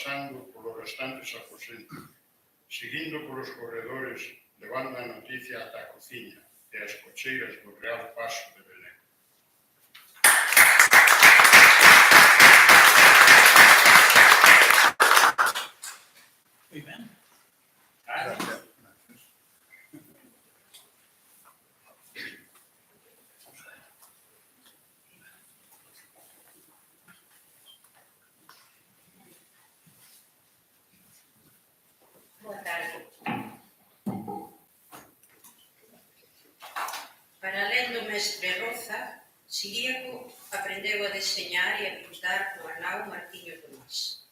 pasando polos restantes aposentos, seguindo polos corredores, levando a noticia ata a cociña e as cocheiras do Real Paso de Belén. Muy ben. Gracias. Boa tarde. Para alén do mestre Roza, Siríaco aprendeu a deseñar e a pintar co anao Martiño Tomás.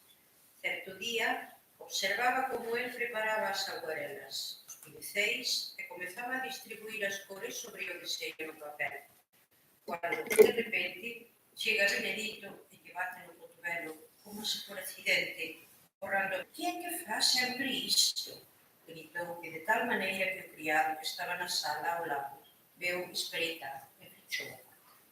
Certo día, observaba como el preparaba as aguarelas, os pinceis e comezaba a distribuir as cores sobre o deseño no papel. Cuando, de repente, chega Benedito e lle bate no cotovelo, como se por accidente, borrando: "Que é que faz sempre isto?", gritou, e de tal maneira que o criado que estaba na sala ao lado veu espreitar e fechou a porta.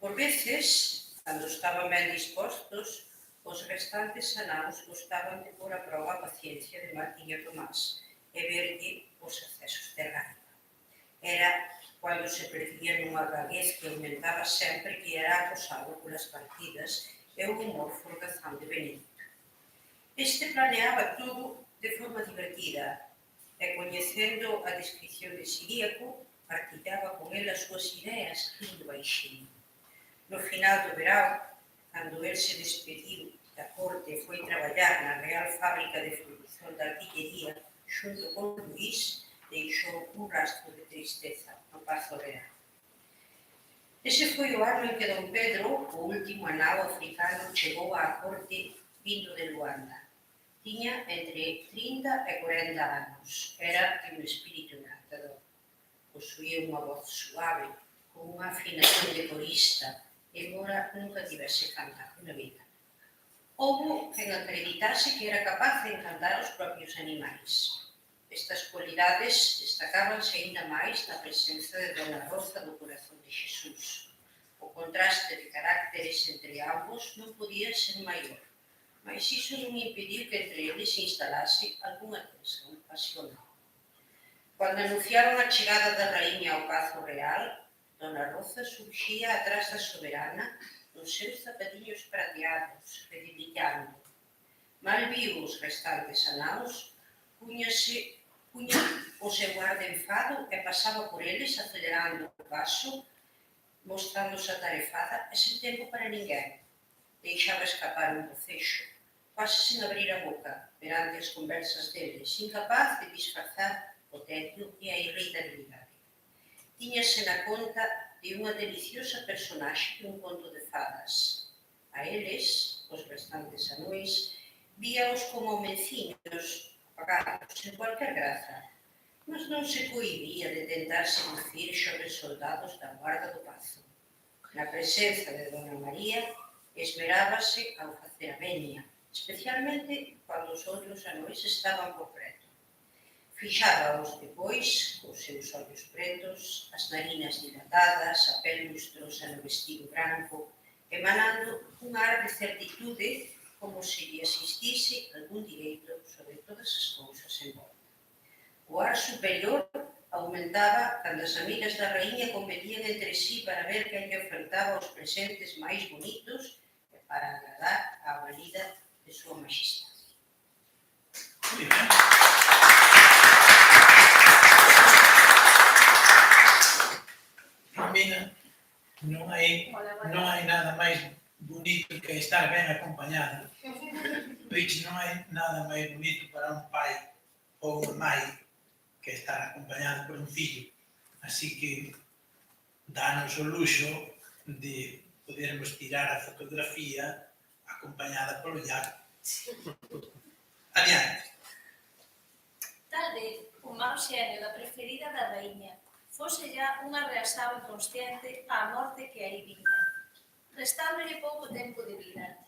Por veces, cando estaban ben dispostos, os restantes anaos gostaban de pôr a prova a paciencia de Martiño Tomás e verlle os accesos de raiva. Era cando se perdía nunha gaguez que aumentaba sempre que era acosado polas partidas e o humor forgazán de Benedito. Este planeaba todo de forma divertida e, coñecendo a descripción de Siríaco, partilhaba con el as súas ideas rindo baixinho. No final do verão, cando el se despediu da corte e foi traballar na Real Fábrica de Fundición da Artillería xunto con Luís, deixou un rastro de tristeza no Pazo Real. Ese foi o ano en que don Pedro, o último anao africano, chegou á corte vindo de Luanda. Tiña entre 30 e 40 anos. Era un espírito encantador. Posuía unha voz suave, con unha afinación de corista, embora nunca tivese cantado na vida. Houbo quen acreditase que era capaz de encantar os propios animais. Estas cualidades destacábanse aínda máis na presenza de Dona Roza do Corazón de Xesús. O contraste de carácteres entre ambos non podía ser maior, mas iso non impediu que entre eles se instalase algunha tensión pasional. Cando anunciaron a chegada da raíña ao Pazo Real, Dona Roza surxía atrás da soberana nos seus zapatiños prateados, redibillando. Mal viu os restantes anaos, puña o seu ar de enfado e pasaba por eles acelerando o paso, mostrándose atarefada e sen tempo para ninguén. Deixaba escapar un bocexo, quase sen abrir a boca, perante as conversas deles, incapaz de disfrazar o tedio e a irritabilidade. Tíñase na conta de unha deliciosa personaxe de un conto de fadas. A eles, os restantes anuis, víaos como homenciños apagados, sen cualquer graza, mas non se cohibía de tentar seducir xovens soldados da guarda do Pazo. Na presenza de Dona María, esmerábase ao facer a veña, especialmente cando os outros anuis estaban por preto. Fixábaos depois, cos seus ollos pretos, as narinas dilatadas, a pel lustrosa no vestido branco, emanando un ar de certitude como se lle asistise algún direito sobre todas as cousas en volta. O ar superior aumentaba cando as amigas da raíña competían entre sí para ver quen lle ofertaba os presentes máis bonitos e para agradar a valida de súa majestade. Muy ben. Mira, non hai nada máis bonito que estar ben acompañado. Pois non hai nada máis bonito para un pai ou unha mãe que estar acompañado por un fillo. Así que danos o luxo de podermos tirar a fotografía acompañada polo Iago. Adiante. Tal vez o mau xenio da preferida da raíña fose ya unha reasao inconsciente á morte que aí viña, restándole pouco tempo de vida.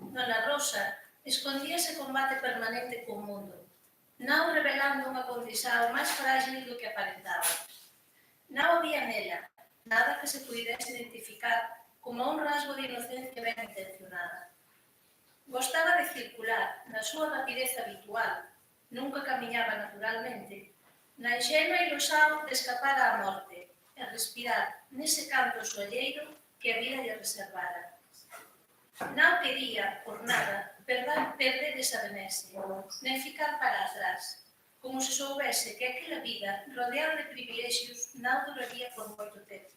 Dona Rosa escondíase combate permanente co mundo, non revelando unha condición máis frágil do que aparentaba. Non había nela nada que se puidese identificar como un rasgo de inocencia ben intencionada. Gostaba de circular na súa rapidez habitual, nunca camiñaba naturalmente, na inxenua ilusión de escapar á morte e respirar nese canto soalleiro que a vida lle reservara. Non quería, por nada, perder esa benese, nen ficar para atrás, como se soubese que aquela vida, rodeada de privilexios, non duraría por moito tempo,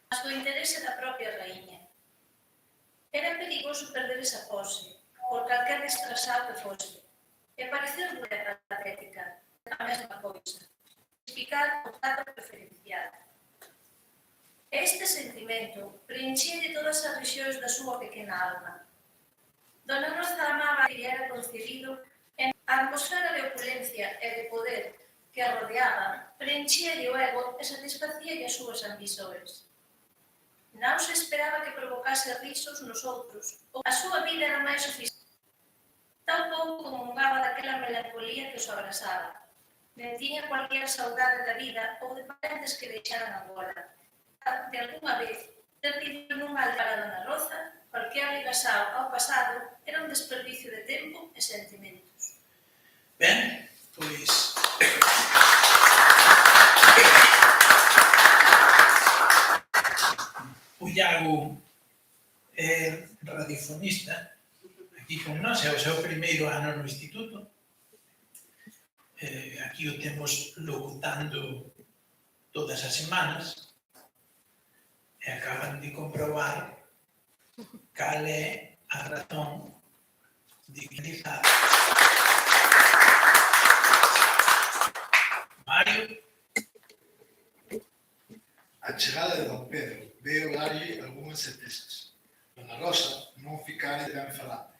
mas do interese da propia raíña. Era perigoso perder esa pose, por calquer destrasado que fose, e parecer dura e patética, a mesma cousa, explicar o trato preferencial. Este sentimento preenchía todas as rexións da súa pequena alma. Dona Rosa amaba que lle era concedido en a atmosfera de opulencia e de poder que a rodeaba, preenchíalle o ego e satisfacíalle as súas ambições. Non se esperaba que provocase risos nos outros. A súa vida era máis sofisticada. Tampouco comungaba daquela melancolía que os abrasaba. Nem tiña cualquier saudade da vida ou de parentes que deixaran agora. De alguna vez, ter vivido nunha aldea para Dona Rosa, cualquier ligação ao pasado, era un desperdicio de tempo e sentimentos. Ben, pois... O Iago é radiofonista aquí con nós, é o seu primeiro ano no instituto. Aquí o temos locutando todas as semanas e acaban de comprobar cal é a razón de utilizar. Mario? A chegada de don Pedro veio darlle algunhas certezas. Dona Rosa non ficare ben falante.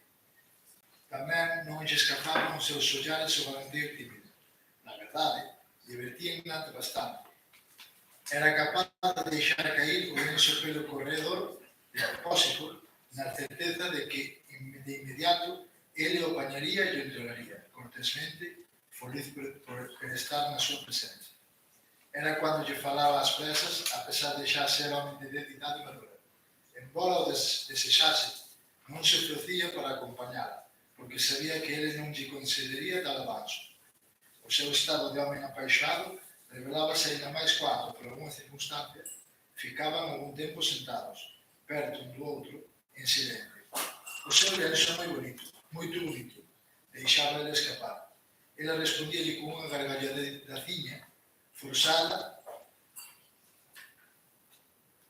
Tamén non lle escapaban os seus ollares o galanteo tímido. Na verdade, divertían-na bastante. Era capaz de deixar cair o denso pelo corredor de propósito, na certeza de que de inmediato ele o apañaría e o entregaría, cortesmente, feliz por estar na súa presencia. Era cando lle falaba as presas, a pesar de xa ser home de idade madura. Embora o desexase, non se ofrecía para acompañala, porque sabía que ele non lle concedería tal avanzo. O seu estado de home apaixonado revelábase ainda máis cando, por alguna circunstancia, ficaban algún tempo sentados, perto un do outro, en silencio. O seu lenço é moi bonito, moito bonito, deixaba ele escapar. Ela respondía-lhe con unha gargalhadaciña forzada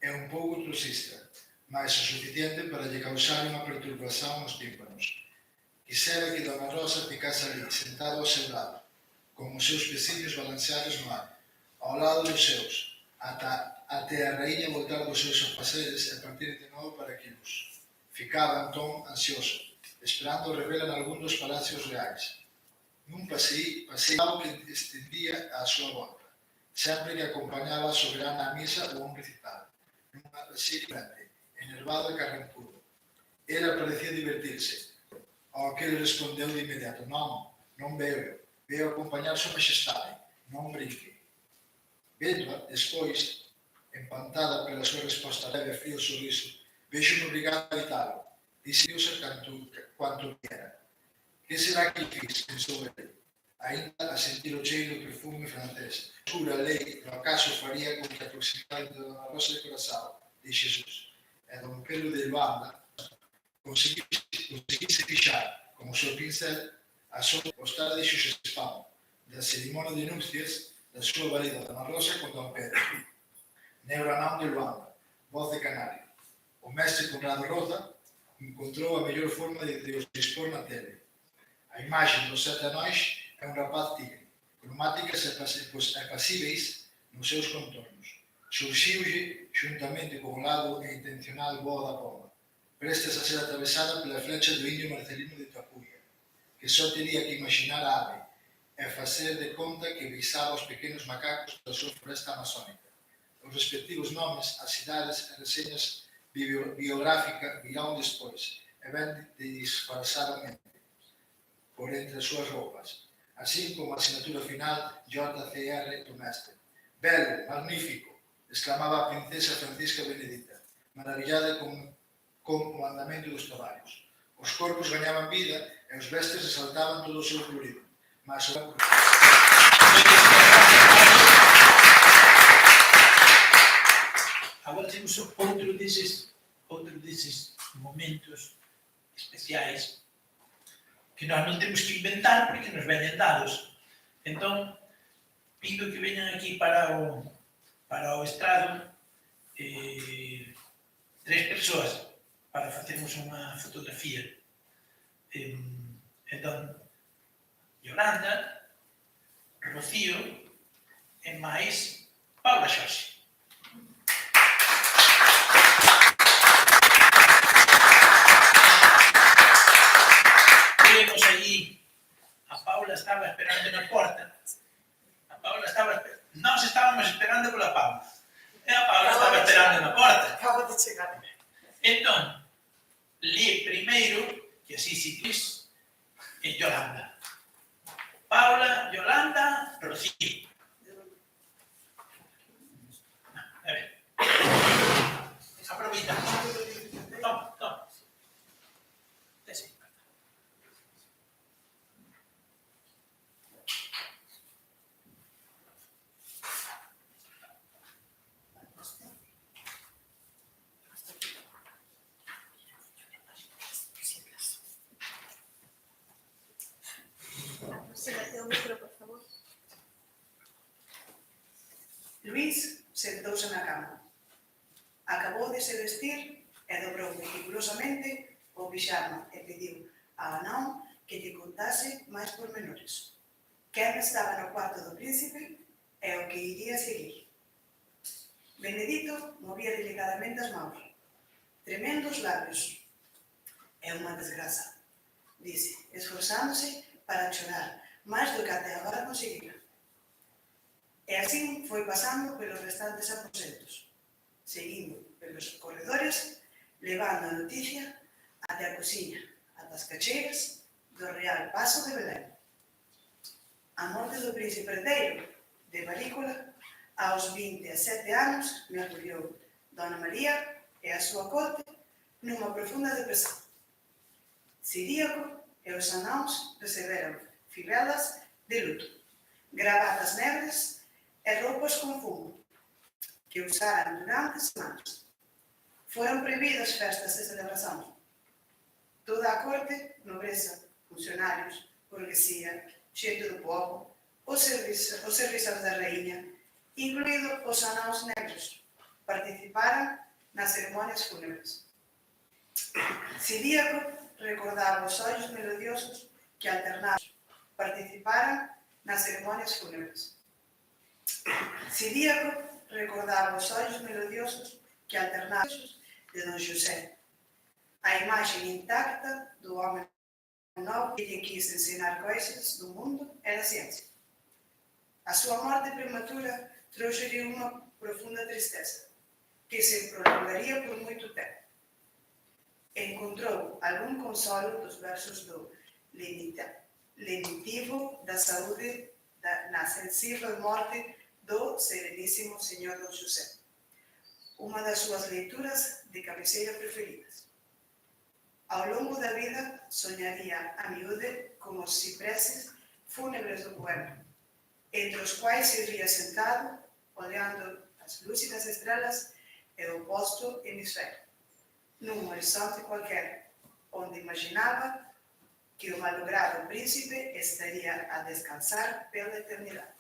e un pouco trusista, mas o suficiente para lle causar unha perturbación nos tímpanos. Quisera que Dona Rosa ficase ali, sentado ao seu lado, con os seus pecillos balanceados no ar, ao lado dos seus, até a raíña voltar dos seus afaceres e partir de novo para Quilos. Ficaba, entón, ansioso, esperando revela nalgún dos palacios reais. Nun paseio que estendía á súa volta, sempre que acompañaba a soberana a misa ou un recital, nunha paseio enervado e carrancudo. Ela parecía divertirse, ao que ele respondeu de inmediato: non veo acompañar súa majestade, non brinque. Vendo-a, despois, empantada pela súa resposta leve e frío sorriso, vexo-me obrigado a evitalo, dixo-se quanto viera. Que será que fiz? Pensou ele, ainda a sentir o cheiro do perfume francés. Pura lei, no acaso faría con que aproximadamente de Dona Rosa de Corazao, de Xesús, e don Pedro de Luanda conseguise fixar, como o seu pincel, a súa postada de Xuxespán, da cerimonia de nupcias da súa valida Dona Rosa con don Pedro. Neuranán de Luanda, voz de Canario. O mestre Conrado Rosa encontrou a mellor forma de os dispor na tele. A imaxe dos sete anões é un rapaz tigre, cromáticas e pasíveis nos seus contornos. Surxiulle, xuntamente con o lado e intencional voo da pomba, prestes a ser atravesada pela flecha do indio Marcelino de Tapuia, que só tería que imaginar a ave e facer de conta que visaba os pequenos macacos da súa floresta amazónica. Os respectivos nomes, as cidades e reseñas biográficas virán despois, e ben disfarçadamente, por entre as súas roupas, así como a asignatura final JCR do mestre. Belo, magnífico, exclamaba a princesa Francisca Benedita, maravillada con o andamento dos caballos. Os corpos gañaban vida e os vestes resaltaban todo o seu colorido. Mas agora temos outro deses momentos especiais que nós non temos que inventar porque nos veñen dados. Entón, pido que veñan aquí para o estrado 3 persoas para facermos unha fotografía. Entón, Yolanda, Rocío e máis Paula Xorxe. Vemos allí, a Paula estaba esperando na porta. Nós estábamos esperando pola Paula. E a Paula estaba esperando na porta. Acabo de chegar. Entón, li primeiro, que así si quis, Yolanda. Paula, Yolanda, Rocío. A ver. Aproveita. Toma. Desce. Sígate o micro, por favor. Luís sentouse na cama. Acabou de se vestir e dobrou meticulosamente o pixama e pediu a Anão que lle contase máis pormenores. Quen estaba no cuarto do príncipe e o que iría seguir. Benedito movía delicadamente as mãos. Tremendos labios. É unha desgraza, dice, esforzándose para chorar máis do que até agora conseguira. E así foi pasando pelos restantes aposentos, seguindo pelos corredores, levando a noticia até a cociña, ata as cacheiras do Real Paso de Belén. A morte do príncipe herdeiro de Varícola, aos 27 anos, mergulhou Dona María e a súa corte nunha profunda depresión. Ciríaco e os anáns receberon fivelas de luto, gravatas negras e roupas con fumo, que usaran durante semanas. Foron prohibidas festas de celebración. Toda a corte, nobreza, funcionarios, burguesía, xente do povo, os servizos da raíña, incluído os anáns negros, participaran nas ceremonias fúnebres. Ciríaco recordaba os ollos melodiosos que alternaban, participaran nas ceremonias fúnebres. Ciríaco recordaba os ollos melodiosos que alternaban de Don José, a imaxe intacta do home novo que lle quis ensinar coisas do mundo e da ciencia. A súa morte prematura trouxe-lhe unha profunda tristeza, que se prolongaría por moito tempo. Encontrou algún consolo dos versos do lenitivo da saúde na sensível morte do Serenísimo Señor Don José, unha das súas leituras de cabeceira preferidas. Ao longo da vida soñaría a miúde como os cipreses fúnebres do poema, entre os quais se via sentado, olhando as lúcidas estrelas e o oposto hemisfério, num horizonte qualquer, onde imaginava que o malogrado príncipe estaria a descansar pela eternidade.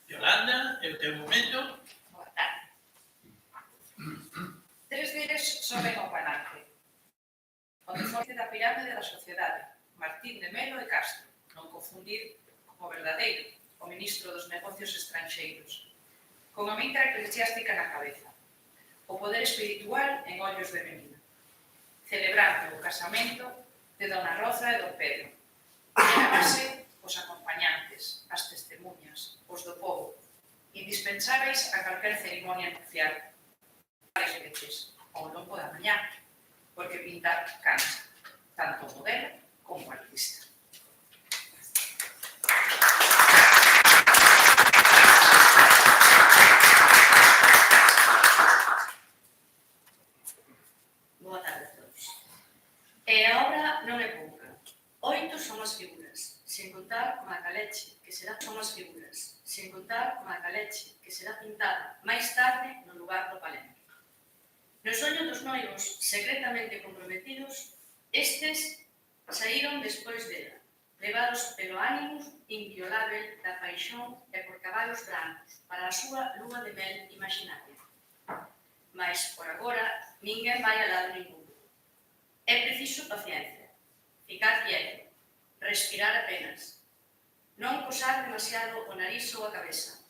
Yolanda, é o teu momento. Boa tarde. 3 deles soben ao palanque. O deforte da pirámide da sociedade, Martín de Melo e Castro, non confundir como verdadeiro, o ministro dos negocios estranxeiros, con a mitra eclesiástica na cabeza, o poder espiritual en ollos de menina, celebrando o casamento de Dona Rosa e Don Pedro, e na base os acompañantes, as testemunhas, os do povo, indispensáveis a calquer cerimonia nupcial, varias veces ao longo da mañá, porque pintar cansa, tanto o modelo como o artista. igual con a caleche, que será pintada máis tarde no lugar do palenque. No soño dos noivos, secretamente comprometidos, estes saíron despois dela, levados pelo ánimo inviolável da paixón e por cabalos brancos para a súa lúa de mel imaginaria. Mas, por agora, ninguén vai a lado ningún. É preciso paciencia, ficar quieto, respirar apenas, non posar demasiado o nariz ou a cabeza.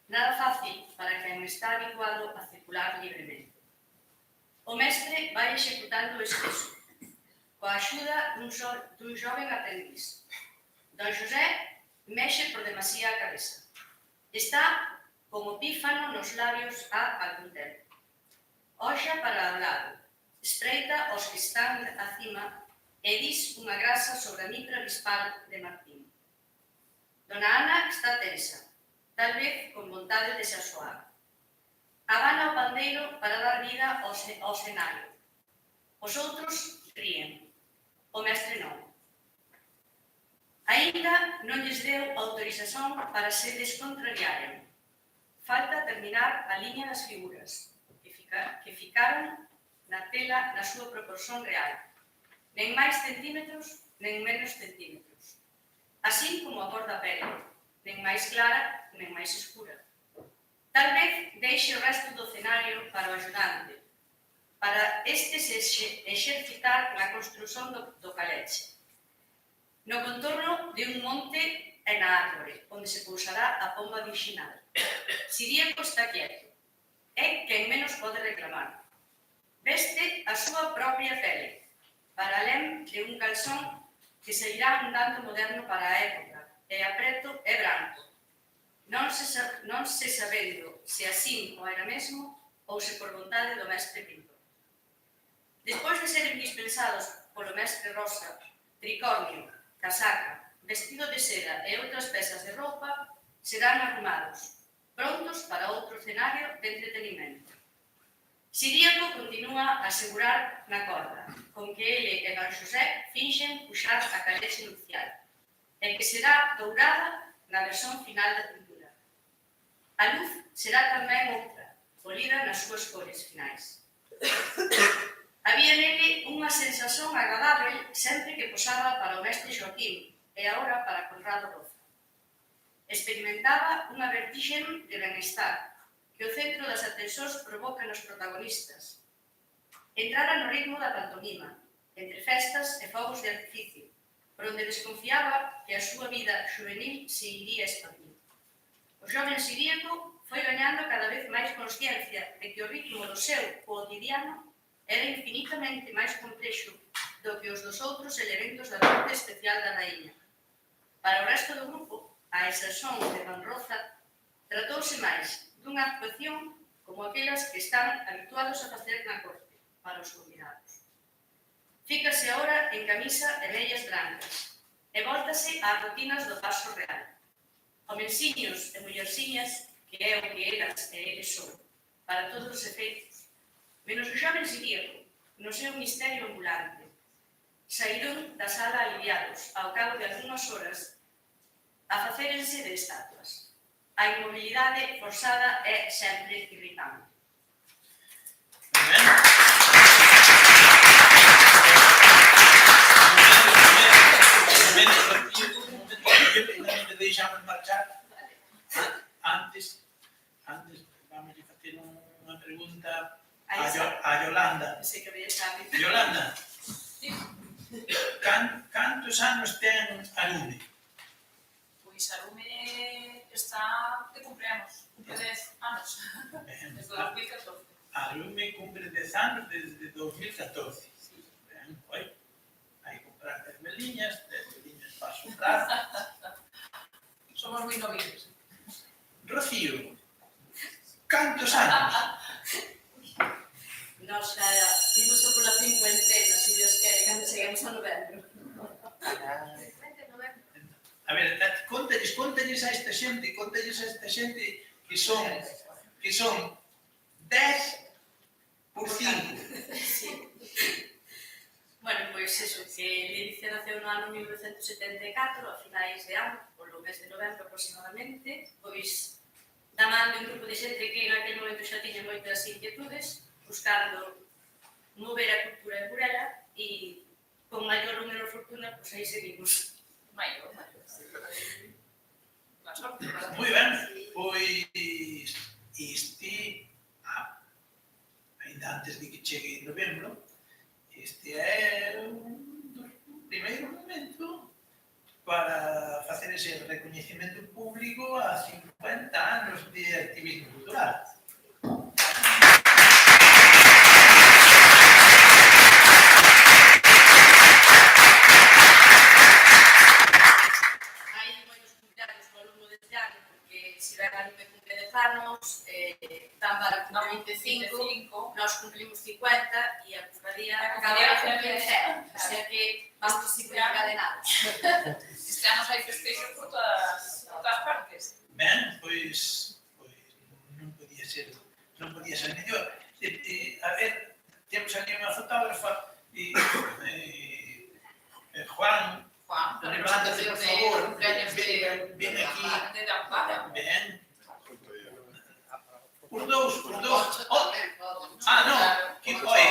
Nada fácil para quen está habituado a circular libremente. O mestre vai executando o espeso, coa axuda dun joven aprendiz. Don José mexe por demasía a cabeza. Está como pífano nos labios há algún tempo. Oxa para o lado, espreita os que están acima e dis unha grasa sobre a mitra bispal de Martín. Dona Ana está tensa, tal vez con vontade de se asoar. Abana o pandeiro para dar vida ao cenario. Os outros ríen, o mestre non. Aínda non lles deu autorización para se descontrariaren. Falta terminar a liña das figuras, que ficaron na tela na súa proporción real. Nen máis centímetros, nen menos centímetros. Así como a cor da pele, nen máis clara, nen máis escura. Tal vez deixe o resto do escenario para o ajudante, para este se exercitar na construción do caleche. No contorno de un monte e na árbore, onde se pousará a pomba virxinal. Siríaco está quieto. É quen menos pode reclamar. Veste a súa propia pele, para além de un calzón que sairá un tanto moderno para a época, e a preto é branco. Non se sabendo se así o era mesmo ou se por vontade do mestre pintor. Despois de ser dispensados polo mestre Rosa, tricornio, casaca, vestido de seda e outras pezas de roupa, serán arrumados, prontos para outro escenario de entretenimento. Siríaco continúa a asegurar na corda, con que ele e Don José finxen puxar a caleche nupcial, e que será dourada na versión final da pintura. A luz será tamén outra, polida nas súas cores finais. Había nele unha sensación agradável sempre que posaba para o mestre Joaquín e agora para Conrado Roza. Experimentaba unha vertixe de benestar que o centro das atencións provoca nos protagonistas. Entrara no ritmo da pantomima, entre festas e fogos de artificio, por onde desconfiaba que a súa vida juvenil se iría expandir. O xoven siríaco foi gañando cada vez máis consciencia de que o ritmo do seu cotidiano era infinitamente máis complexo do que os dos outros elementos da corte especial da raíña. Para o resto do grupo, a excepción de Don Roza, tratouse máis dunha actuación como aquelas que están habituados a facer na corte, para os convidados. Fícase agora en camisa e medias brancas, e voltase ás rutinas do paso real. Homensiños e mullersiñas, que é o que eras e eles son, para todos os efeitos, menos o xoven siríaco, no seu misterio ambulante. Saíron da sala aliviados, ao cabo de algunhas horas, a facérense de estatuas. A inmobilidade forzada é sempre irritante. Non me deixamos marchar. Antes vamos a facer unha pregunta a Yolanda. Yolanda, cantos anos ten Arume? Pois a Lume está de cumpleanos, cumple 10 anos, desde 2014. Arume cumple 10 anos desde 2014. Ben, oi, hai que comprar 10 veliñas para soprar. Somos moi noviles. Rocío, cantos anos? Nos imos a pola cincuentena, se Dios quere, cando cheguemos a novembro. A ver, contalles a esta xente que son 10 por 5. Sí. Bueno, pois eso, que Ledicia naceu no ano 1974, a finais de ano, polo mes de novembro aproximadamente, pois da man de un grupo de xente que en aquel momento xa tiña moitas inquietudes, buscando mover a cultura en Burela e con maior número de fortuna, pois aí seguimos. Maior. La sorte, para Moi ben, pois este, ainda antes de que chegue novembro, este é un dos primeiros momentos para facer ese recoñecemento público a 50 anos de activismo cultural. Hai moitos cumpleaños no alumno deste ano, porque se ven alumno que cumple 10 anos, dan para cumplir 25, nós cumplimos 50 e a cofradía acaba de cumplir 10. O sea que vamos a seguir encadenados. Este ano hai festeixos por todas partes. Ben, pois non podía ser mellor. A ver, temos aquí unha fotógrafa e Juan, levántate, por favor, ven aquí. De Ampara. Ben. Os dous. Oh. Non, que foi?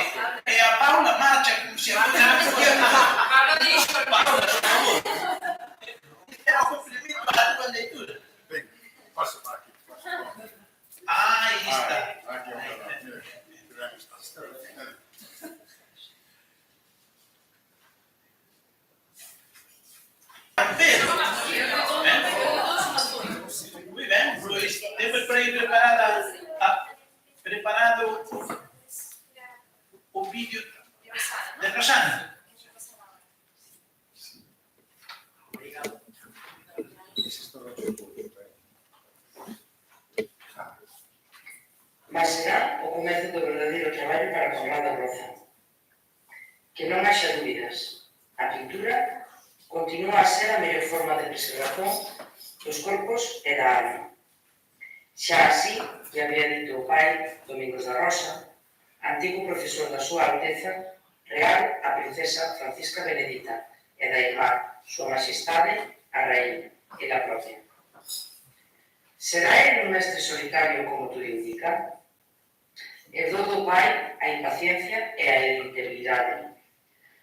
E a Paula marcha como se a Paula dixo, Paula, por favor. É o complemento para a tua leitura. Ven, pasa para aquí. Aí está. Aquí, mira, está. Pedro. Moi ben, pois temos por aí preparado o vídeo de Rosana. Mas será o comezo do verdadeiro traballo para Conrado Roza. Que non haxa dúbidas. A pintura continúa a ser a mellor forma de preservación dos corpos e da alma. Xa así, que había dito o pai Domingos da Rosa, antigo profesor da súa Alteza Real a princesa Francisca Benedita e da irmá súa Majestade a Raíña, ela propia. Será ele un mestre solitario como tú indica? Herdou do pai a impaciencia e a irritabilidade,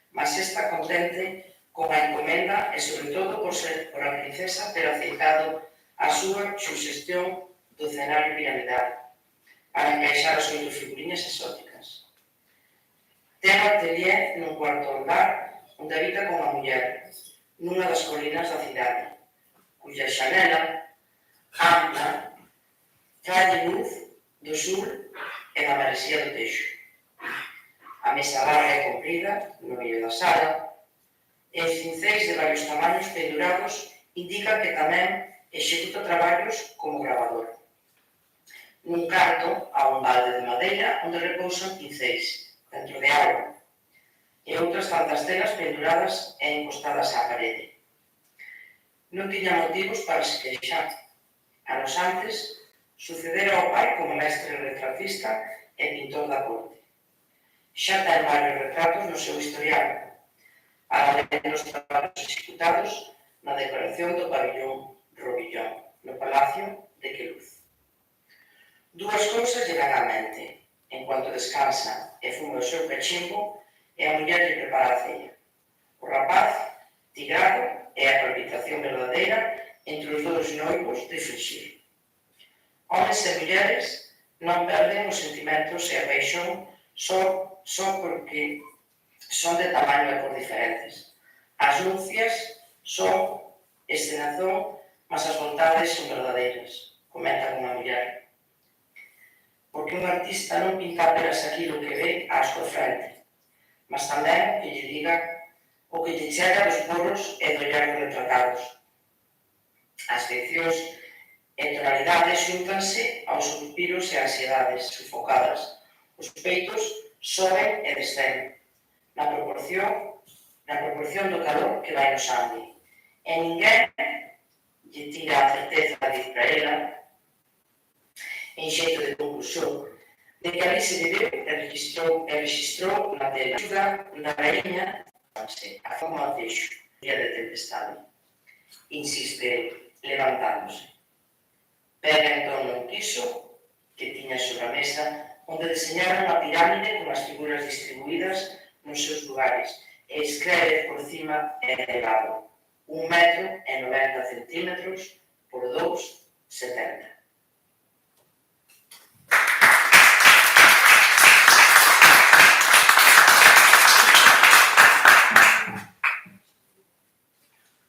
mas esta contente con a encomenda e sobre todo por a princesa ter aceitado a súa suxestión do escenario piramidal para encaixar as 8 figuriñas exóticas. Ten o atelier nun cuarto andar onde habita con a muller nunha das colinas da cidade, cuya xanela ampla falle luz do sur e da maresía do Teixo. A mesa larga e comprida no medio da sala e os cinceis de varios tamaños pendurados indican que tamén executa traballos como grabador. Nun canto há un balde de madeira onde repousan pinceis dentro de auga e outras tantas telas penduradas e encostadas á parede. Non tiña motivos para se queixar. Anos antes, sucedera ao pai como mestre retratista e pintor da corte. Xa ten varios retratos no seu historial, para ler os traballos executados na decoración do pabillón Robillón, no Palacio de Queluz. Dúas cousas lle dan á mente, en cuanto descansa e fuma o seu cachimbo, e a muller lle prepara a cella. O rapaz, tigrado, é a palpitación verdadeira entre os dous noivos de Frixir. Homens e mulleres non perden os sentimentos e a paixón só porque son de tamaño e por diferentes. As nupcias son escenación, mas as vontades son verdadeiras, comenta unha muller. Porque un artista non pinta apenas aquilo que ve á súa frente, mas tamén que lle diga o que lle chega dos poros e do ollar retratados. As leccións e tonalidades xúntanse aos suspiros e ansiedades sufocadas. Os peitos soben e descen na proporción do calor que vai no sangue. E ninguén lle tira a certeza de ir para ela en xeito de conclusión de que ali se viveu e registrou na tela. Xuga na raíña a forma de Teixo, día de tempestade. Insiste levantándose. Pega entón no piso que tiña sobre a mesa, onde deseñaron a pirámide con as figuras distribuídas nos seus lugares e escreve por cima e de lado 1,90 m por 2,70 m.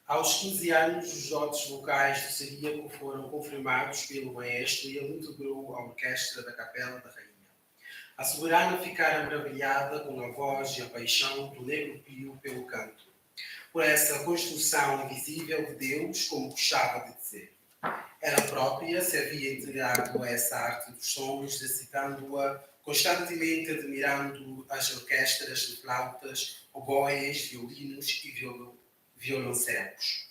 Aos 15 anos, os dotes vocais do Ciríaco foram confirmados pelo maestro e ele integrou a orquestra da Capela da Rainha. A soberana ficara maravilhada com a voz e a paixão do Negro Pio pelo canto, por essa construção invisível de Deus, como gostava de dizer. Ela própria se havia integrado a essa arte dos sons, recitando-a constantemente, admirando as orquestras de flautas, oboes, violinos e violoncelos.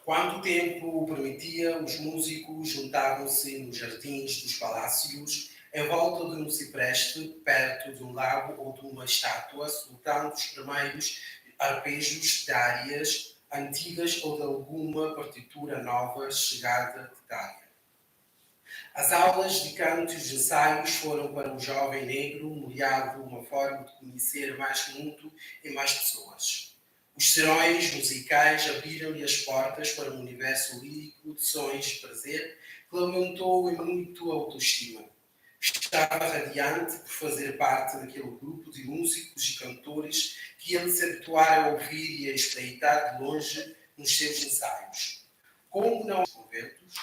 Quando o tempo o permitia, os músicos juntavam-se nos jardins dos palácios, em volta de um cipreste, perto de um lago ou de uma estátua, soltando os primeiros arpejos de áreas antigas ou de alguma partitura nova chegada de Itália. As aulas de canto e os ensaios foram para o jovem negro molhado uma forma de conhecer mais mundo e mais pessoas. Os serões musicais abriram-lhe as portas para um universo lírico de sonhos de prazer que lhe aumentou em muito a autoestima. Estava radiante por fazer parte daquele grupo de músicos e cantores que ele se habituara a ouvir e a espreitar de longe nos seus ensaios. Como não conventos,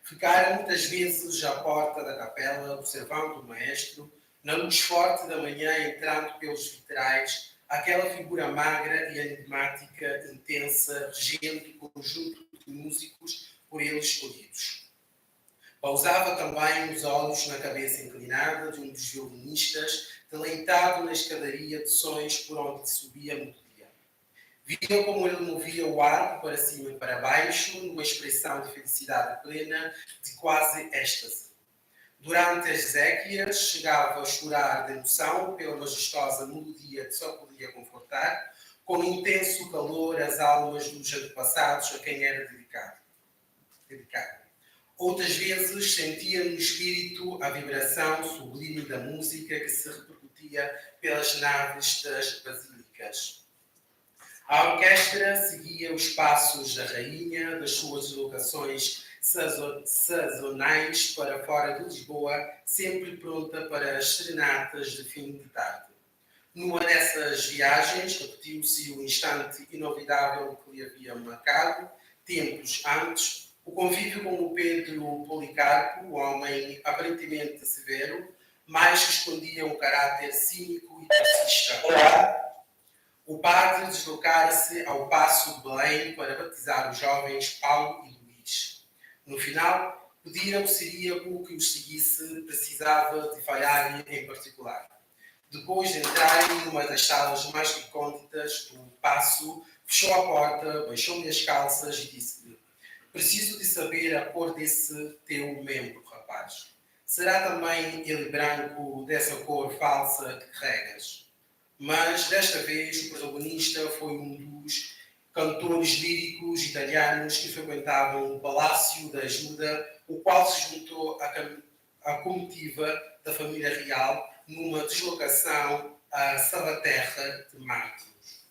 ficara muitas vezes à porta da capela observando o maestro, na luz forte da manhã entrando pelos vitrais, aquela figura magra e enigmática, intensa, regendo o conjunto de músicos por ele escolhidos. Pausava também os olhos na cabeça inclinada de um dos violinistas, deleitado na escadaria de sons por onde subia a melodia. Via como ele movia o arco para cima e para baixo, numa expressão de felicidade plena, de quase êxtase. Durante as exéquias, chegava a chorar de emoção pela majestosa melodia que só podia confortar, com intenso calor as almas dos antepassados a quem era dedicado. Outras vezes sentia no espírito a vibração sublime da música que se repercutia pelas naves das basílicas. A orquestra seguia os passos da rainha, das suas locações sazonais para fora de Lisboa, sempre pronta para as serenatas de fim de tarde. Numa dessas viagens, repetiu-se o instante inolvidável que lhe havia marcado, tempos antes, o convívio com o Pedro Policarpo, o homem aparentemente severo, mas que escondia um caráter cínico e racista. O padre deslocara-se ao Paço de Belém para batizar os jovens Paulo e Luís. No final, pediram ao Ciríaco que os seguisse, precisava de falhar em particular. Depois de entrarem numa das salas mais recônditas do Paço, fechou a porta, baixou-lhe as calças e disse-lhe: "Preciso de saber a cor desse teu membro, rapaz. Será também ele branco dessa cor falsa que carregas?" Mas, desta vez, o protagonista foi um dos cantores líricos italianos que frequentavam o Palácio da Ajuda, o qual se juntou à comitiva da família real numa deslocação à Salvaterra de Mártires.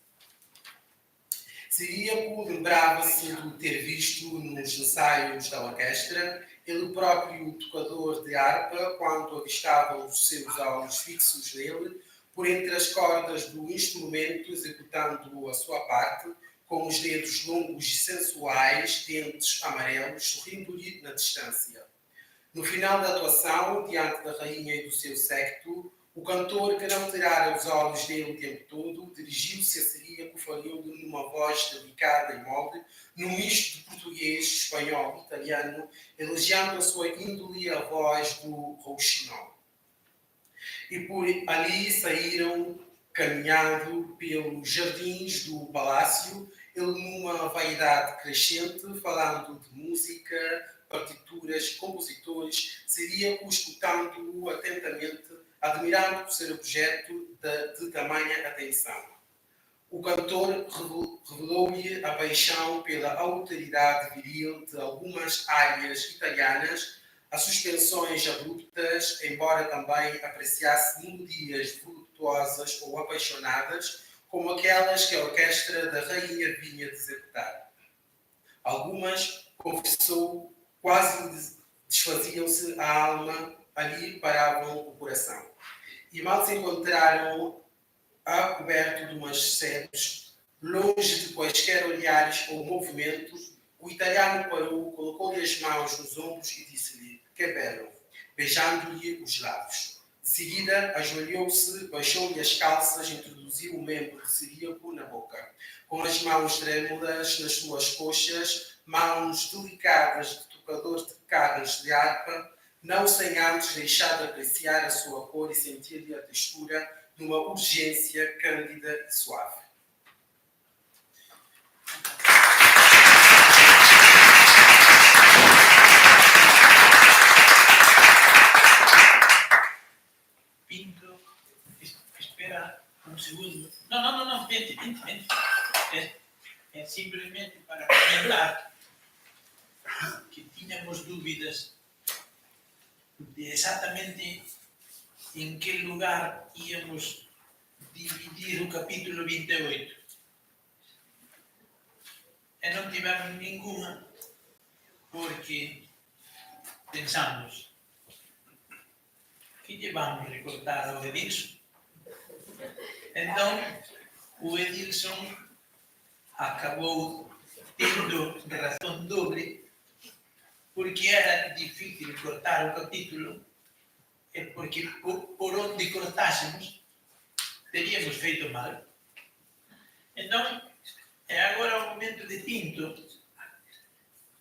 Ciríaco lembrava-se de ter visto nos ensaios da orquestra ele próprio tocador de harpa, quando avistavam os seus olhos fixos nele, por entre as cordas do instrumento, executando a sua parte, com os dedos longos e sensuais, dentes amarelos, sorrindo-lhe na distância. No final da atuação, diante da rainha e do seu séquito, o cantor, que não tirara os olhos dele o tempo todo, dirigiu-se a Ciríaco, falando numa voz delicada e molde, num misto de português, espanhol e italiano, elogiando a sua índole e a voz do rouxinol. E por ali saíram, caminhando pelos jardins do palácio, ele numa vaidade crescente, falando de música, partituras, compositores, Ciríaco escutando-o atentamente, admirando por ser objeto de tamanha atenção. o cantor revelou-lhe a paixão pela autoridade viril de algumas áreas italianas, as suspensões abruptas, embora também apreciasse melodias voluptuosas ou apaixonadas, como aquelas que a orquestra da Rainha vinha de executar. Algumas, confessou, quase desfaziam-se a alma, ali paravam o coração. E mal se encontraram a coberto de umas sedes, longe de quaisquer olhares ou movimentos, o italiano parou, colocou-lhe as mãos nos ombros e disse-lhe: "Que belo", beijando-lhe os lábios. De seguida, ajoelhou-se, baixou-lhe as calças, introduziu o membro de Ciríaco na boca. Com as mãos trêmulas nas suas coxas, mãos delicadas de tocador de carnes de harpa, não sem antes deixar de apreciar a sua cor e sentir-lhe a textura numa urgência cândida e suave. Pinto, espera un segundo. No, vente. É simplesmente para comentar que tínhamos dúvidas de exatamente en que lugar íamos dividir o capítulo 28. E non tivemos ninguna porque pensamos que lle vamos recortar ao Edilson. Entón, o Edilson acabou tendo razón doble porque era difícil cortar o capítulo e porque por onde cortásemos teríamos feito mal. Entón, é agora o momento de Pinto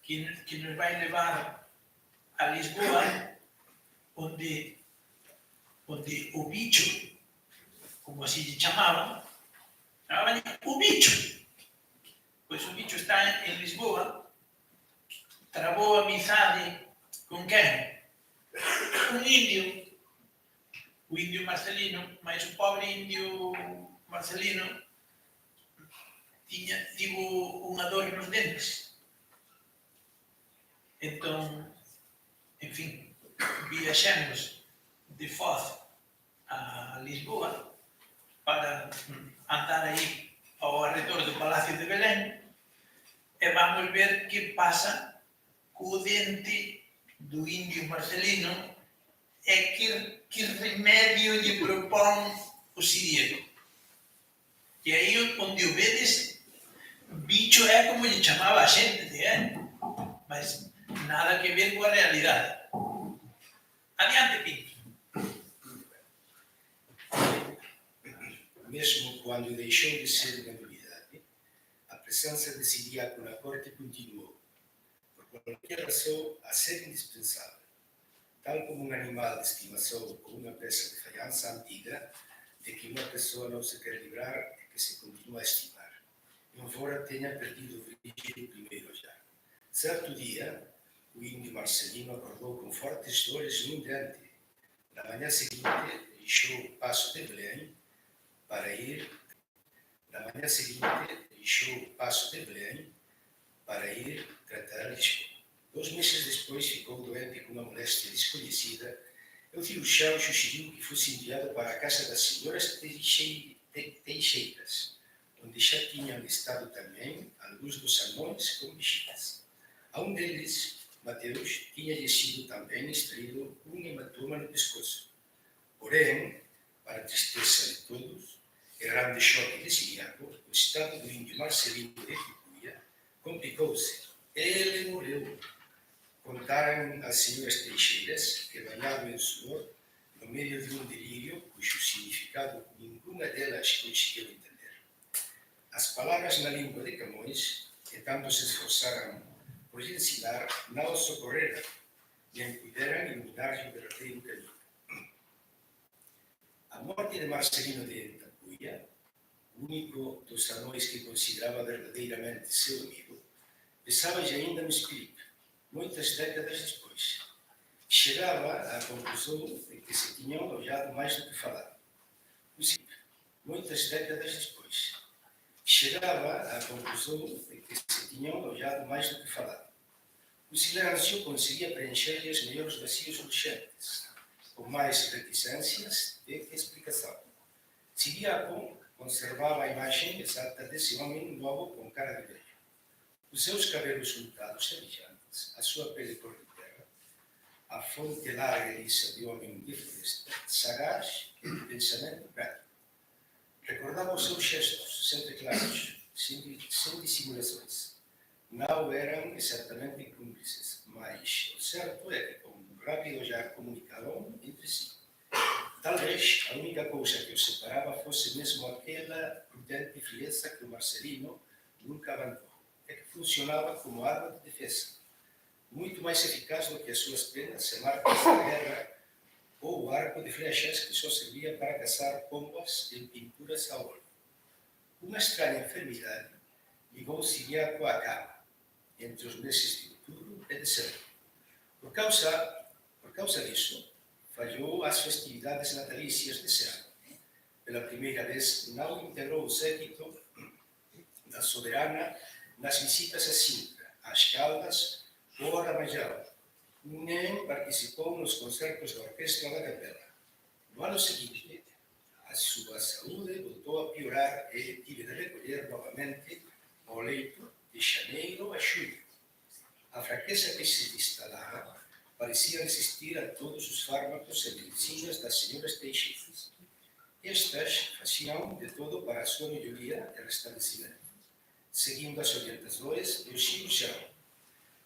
que nos vai levar a Lisboa, onde o bicho, como así lle chamaban, o bicho. Pois o bicho está en Lisboa, travou amizade con quen? Un indio, o indio Marcelino, mas o pobre indio Marcelino tivo unha dor nos dentes. Entón, en fin, viaxemos de Foz a Lisboa para andar aí ao arredor do Palacio de Belén e vamos ver que pasa co dente do indio Marcelino e que remedio lle propón o Ciríaco. E aí onde o vedes, bicho é como lle chamaba a xente, mas nada que ver coa realidade. Adiante, Pinto. Mesmo quando deixou de ser uma novidade, a presença de Ciríaco na corte continuou, por qualquer razão, a ser indispensável, tal como um animal de estimação ou uma peça de faiança antiga de que uma pessoa não se quer livrar e que se continua a estimar, embora tenha perdido o brilho primeiro já. Certo dia, o índio Marcelino acordou com fortes dores no dente. Na manhã seguinte, deixou o paço de Belém para ir tratar Lisboa. 2 meses depois ficou doente com uma moléstia desconhecida. O cirurgião sugeriu que fosse enviado para a casa das senhoras Teixeiras, onde já tinham estado também alguns dos anões com visitas. A um deles, Mateus, tinha-lhe sido também extraído um hematoma no pescoço. Porém, para a tristeza de todos, e grande choque de Ciríaco, o estado do índio Marcelino de Ripuia complicou-se. Ele morreu. Contaram as senhoras Teixeiras que, banhado em suor, no meio de um delírio cujo significado nenhuma delas conseguiu entender. As palavras na língua de Camões, que tanto se esforçaram por lhe ensinar, não o socorreram, nem puderam iluminar-lhe o verdadeiro caminho. A morte de Marcelino de Tapuia, o único dos anões que considerava verdadeiramente seu amigo, pesava-lhe ainda no espírito, muitas décadas depois. Chegava à conclusão de que se tinham olhado mais do que falado. Muitas décadas depois. chegava à conclusão de que se tinham olhado mais do que falado. O silêncio conseguia preencher os maiores vazios urgentes, com mais reticências do que explicação. Siriaco conservava a imagem exata desse homem novo com cara de velho. Os seus cabelos untados e brilhantes, a sua pele cor de terra, a fonte larga e lisa de homem de floresta, sagaz e de pensamento prático. Recordava os seus gestos, sempre claros, sem dissimulações. Não eram exatamente cúmplices, mas o certo é que com um rápido olhar comunicavam entre si. Talvez a única coisa que os separava fosse mesmo aquela prudente frieza que o Marcelino nunca abandonou, e que funcionava como arma de defesa, muito mais eficaz do que as suas penas e marcas da guerra ou o arco de flechas que só servia para caçar pombas em pinturas a óleo. Uma estranha enfermidade ligou Siriaco à cama, entre os meses de outubro e dezembro. Por causa disso, falhou as festividades natalícias desse ano. Pela primeira vez, não integrou o séquito da soberana nas visitas a Sintra, às Caldas ou a Ramajal, nem participou nos concertos da orquestra da Capela. No ano seguinte, a sua saúde voltou a piorar e tive de recolher novamente ao leito de janeiro a julho. A fraqueza que se instalava parecia resistir a todos os fármacos e medicinas das senhoras Teixeiras. Estas faziam de todo para a sua melhoria e restabelecimento, seguindo as orientações do cirurgião.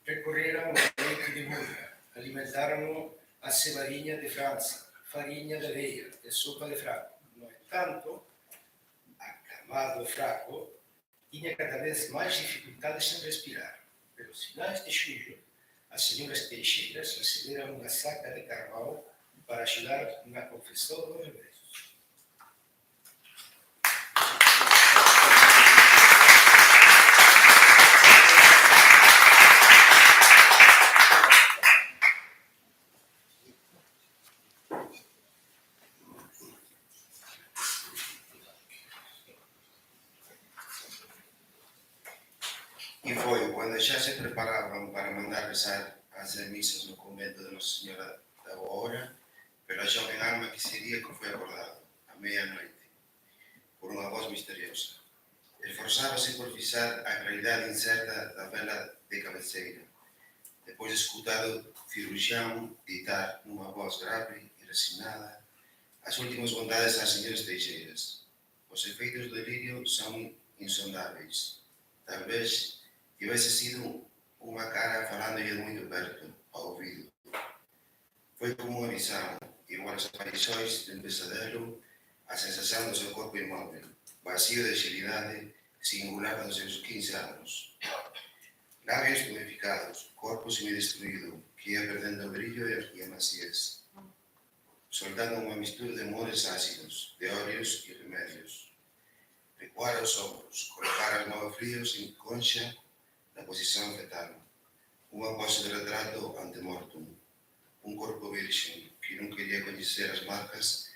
Recorreram ao leite de burra, alimentaram-no a cevadinha de França, farinha de aveia e sopa de frango. No entanto, acamado fraco, tinha cada vez mais dificuldades em respirar. Pelos finais de julho, as senhoras Teixeiras receberam uma saca de carvão para ajudar na confecção dos remédios. E foi quando já se preparavam para mandar rezar as missas no convento de Nossa Senhora da Boa Hora, pela jovem alma que Siriaco foi acordado, à meia-noite, por uma voz misteriosa. Esforçava-se por fixar a realidade incerta da vela de cabeceira, depois de escutar o cirurgião ditar numa voz grave e resignada as últimas bondades das senhoras Teixeiras. Os efeitos do delírio são insondáveis. Talvez tivesse sido uma cara falando-lhe muito perto, ao ouvido. Foi como uma visão, igual às aparições de um pesadelo, a sensação do seu corpo imóvel, vazio de agilidade, singular dos seus 15 anos. Lábios purificados, corpo semidestruído, que ia perdendo o brilho e a maciez, soltando uma mistura de humores ácidos, de óleos e remédios. Recuar os ombros, colocar as mãos frios em concha na posição fetal. Uma pose de retrato ante mortum. Um corpo virgem que não queria conhecer as marcas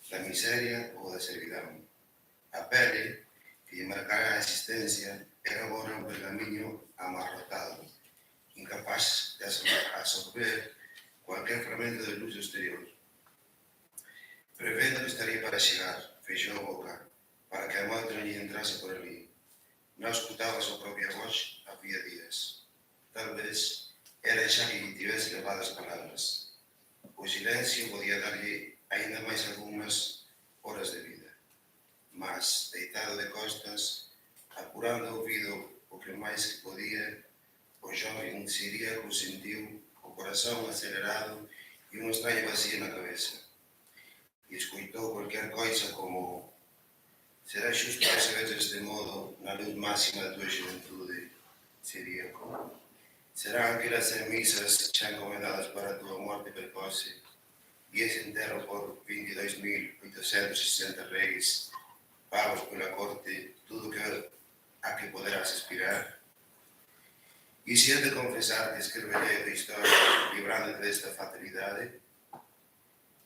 da miséria ou da servidão. A pele, que lhe marcara a existência, era agora um pergaminho amarrotado, incapaz de absorver qualquer fragmento de luz exterior. Prevendo que estaria para chegar, fechou a boca, para que a morte não lhe entrasse por ali. Não escutava a sua própria voz havia dias. Talvez era já que lhe tivesse levado as palavras. O silêncio podia dar-lhe ainda mais algumas horas de vida. Mas, deitado de costas, apurando ao ouvido o que mais que podia, o jovem Siriaco sentiu o coração acelerado e um estranho vazio na cabeça. E escutou qualquer coisa como: será justo receber deste modo, na luz máxima da tua juventude, Siriaco? Serão aquelas missas já encomendadas para a tua morte precoce e esse enterro por 22.860 reis, pagos pela corte, tudo a que poderás aspirar? E se eu te confessar que escreverei a tua história livrando-te desta fatalidade,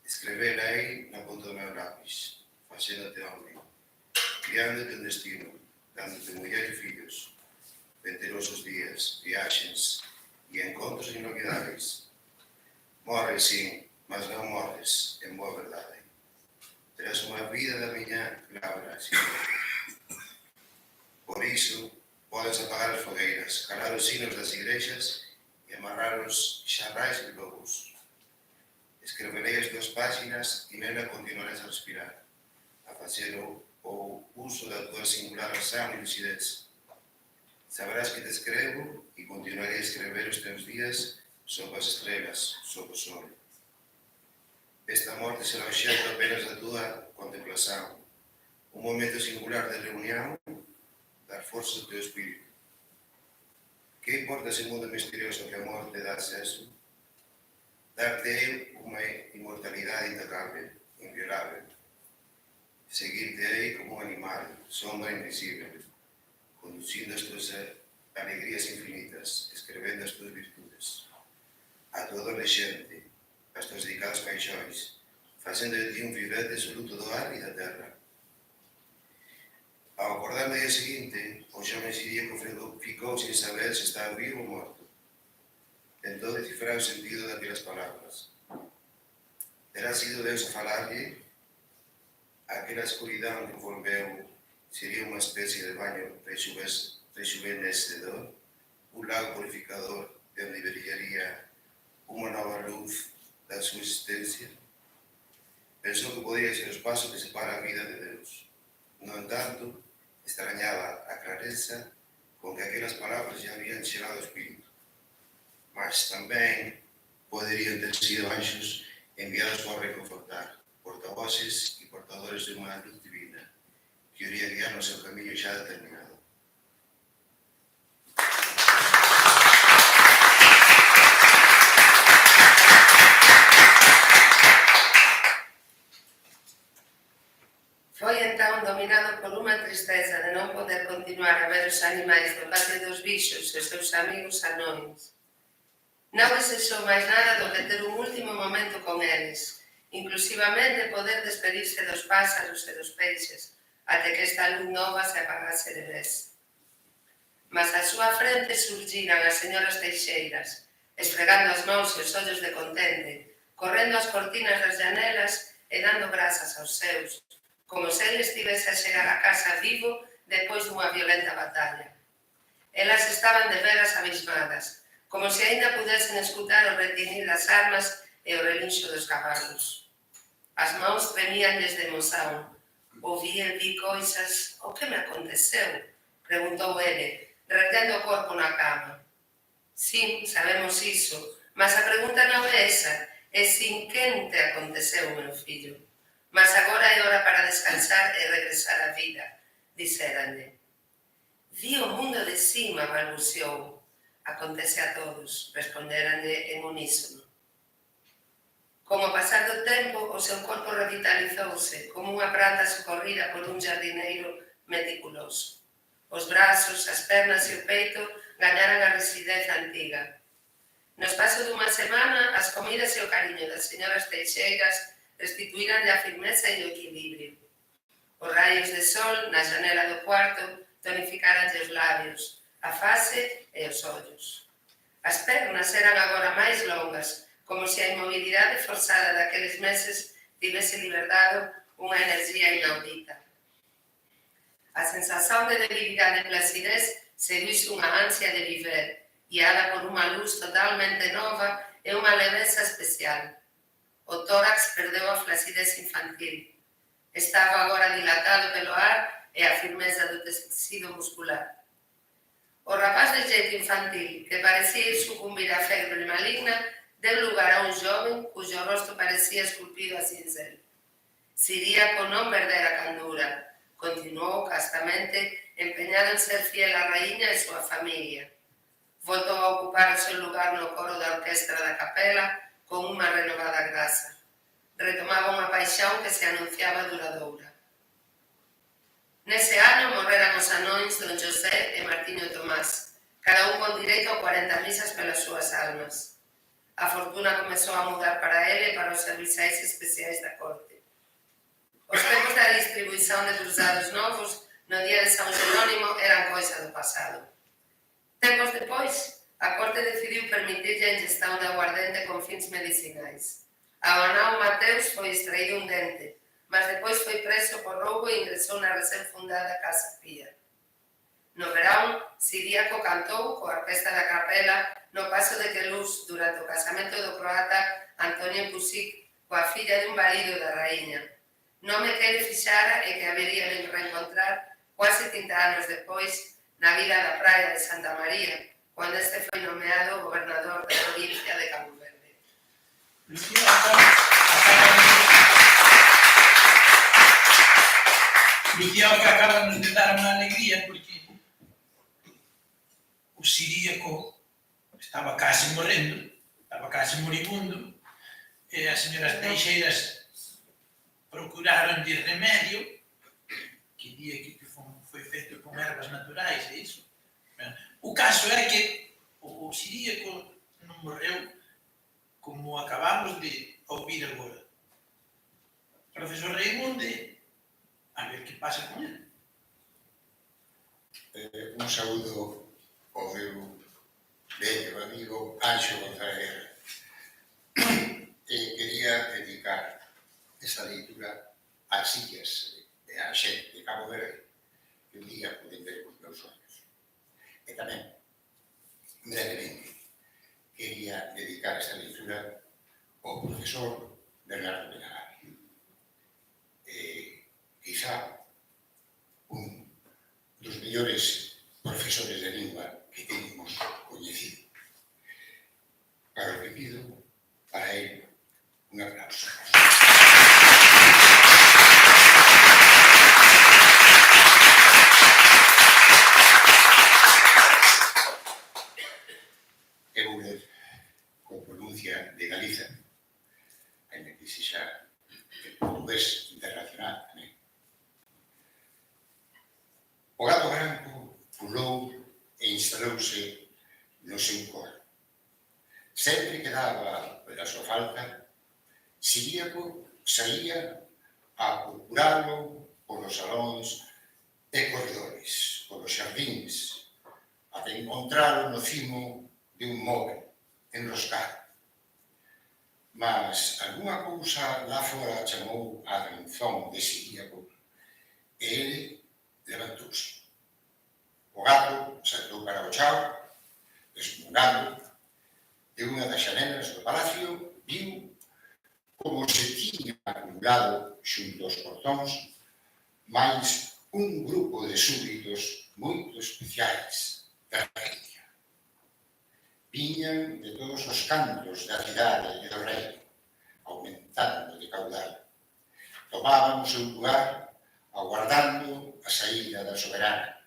escreverei na ponta do meu lápis, fazendo-te homem, criando-te um destino, dándote muller e fillos, venterosos días, viaxes e encontros inolvidáveis. Morres, sim, mas non morres en boa verdade. Terás unha vida da miña glabra, Señor. Por iso, podes apagar as fogueiras, calar os sinos das igrexas e amarrar os xarrais e globos. Escreverei as 2 páxinas e nela continuarás a respirar, a facer o uso da tua singular razón e lucidez. Sabrás que te escrevo e continuarei a escrever os teus días sob as estrelas, sob o sol. Esta morte será obxecto apenas da tua contemplación, un momento singular de reunión, dar forza ao teu espírito. Que importa ese mundo misterioso que a morte dá acceso? Dar-te unha inmortalidade intacable, inviolável. Seguir-te como un animal, sombra invisible, conducindo as tuas alegrías infinitas, escrevendo as tuas virtudes. A tua adolescente, as tuas dedicadas paixões, facendo de ti un vivente absoluto do ar e da terra. Ao acordar no día seguinte, o xome Siríaco ficou sin saber se estaba vivo ou morto. Tentou descifrar o sentido daquelas palabras. Terá sido Deus a falarlle? Aquela escuridão que envolveu sería unha especie de baño rejuvenecedor, un lago purificador de onde brillaría unha nova luz da súa existencia? Pensou que podía ser o espazo que separa a vida de Deus. No entanto, extrañaba a clareza con que aquelas palabras lle habían chegado ao espírito. Mas tamén poderían ter sido anxos enviados para reconfortar, portavoces e portadores de unha luz divina que iría guiar no seu camiño xa determinado. Foi entón dominado por unha tristeza de non poder continuar a ver os animais do patio dos bichos e os seus amigos anões. Non desexou máis nada do que ter un último momento con eles, inclusivamente poder despedirse dos pásaros e dos peixes, até que esta luz nova se apagase de vez. Mas a súa frente surgiran as señoras Teixeiras, esfregando as mãos e os ollos de contente, correndo as cortinas das janelas e dando grazas aos seus, como se ele estivese a chegar a casa vivo depois dunha violenta batalla. Elas estaban de veras abismadas, como se aínda pudesen escutar o retinir das armas e o relinxo dos cabalos. As mãos tremíanlles de emoción. Ouvi e vi coisas. O que me aconteceu? Preguntou ele, retendo o corpo na cama. Sim, sabemos iso, mas a pregunta non é esa, é sin quen te aconteceu, meu fillo. Mas agora é hora para descansar e regresar á vida, dixéranlle. Vi o mundo de cima, balbuceou. Acontece a todos, responderanlle en unísono. Como pasar do tempo, o seu corpo revitalizouse, como unha planta socorrida por un jardineiro meticuloso. Os brazos, as pernas e o peito gañaran a residez antiga. No espazo dunha semana, as comidas e o cariño das señoras Teixeiras restituíranlle a firmeza e o equilibrio. Os raios de sol na janela do cuarto tonificaranlle os labios, a face e os ollos. As pernas eran agora máis longas, como se a inmobilidade forzada daqueles meses tivese liberdado unha enerxía inaudita. A sensación de debilidade e placidez seguiuse unha ansia de viver, guiada por unha luz totalmente nova e unha leveza especial. O tórax perdeu a flacidez infantil. Estaba agora dilatado pelo ar e a firmeza do tecido muscular. O rapaz de xeito infantil, que parecía sucumbir á febre maligna, deu lugar a un joven cuyo rosto parecía esculpido a cincel. Siríaco non perdera a candura, continuou castamente empeñado en ser fiel á raíña e súa familia. Voltou a ocupar o seu lugar no coro da orquestra da capela con unha renovada graza. Retomaba unha paixón que se anunciaba duradoura. Nese ano morreran os anões Don José e Martiño Tomás, cada un con direito a 40 misas pelas súas almas. A fortuna comezou a mudar para ele e para os servizais especiais da corte. Os tempos da distribuición de cruzados novos no día de San Jerónimo eran coisa do pasado. Tempos depois, a Corte decidiu permitirlle a ingestão de aguardente con fins medicinais. Ao nao Mateus foi extraído un dente, mas depois foi preso por roubo e ingresou na recén-fundada Casa Pía. No verán, Siríaco cantou coa orquesta da capela no Paso de Queluz durante o casamento do croata Antonio Pusic coa filla dun marido da raíña. Non me quere fixara e que habería de reencontrar quase 30 anos depois na vila da praia de Santa María, cando este foi nomeado gobernador da provincia de Cabo Verde. Lucía, que acaba de dar unha alegría porque o Siríaco estaba case morrendo, estaba case moribundo, e as señoras Teixeiras procuraron de remedio, que día que foi feito con ervas naturais, é iso. O caso é que o Siríaco non morreu como acabamos de ouvir agora. Profesor Raimunde, a ver que pasa con ele. Un saúdo ao meu bello amigo Anxo González. Quería dedicar esta leitura ás illas e á xente de Cabo Verde que un día poden ver os meus ollos. E tamén, brevemente, quería dedicar esta leitura ao profesor Bernardo Benagar. Quizá un dos mellores profesores de lingua que temos coñecido. Para o que pido, para él, un aplauso. Eu vou ler con pronuncia de Galiza, ainda que sexa en portugués internacional tamén. O gato branco pulou e instalouse no seu colo. Sempre que daba a súa falta, Siríaco saía a procuralo polos salóns e corredores, polos xardíns, ata encontralo no cimo de un móvel enroscado. Mas algunha cousa lá fora chamou a atención de Siríaco e ele levantouse. O gato saltou para o chao, desmugando, de unha das xanelas do palacio, viu como se tiña acumulado xunto aos portóns máis un grupo de súbditos moito especiais da raíña. Viñan de todos os cantos da cidade e do reino, aumentando de caudal. Tomaban o seu lugar aguardando a saída da soberana,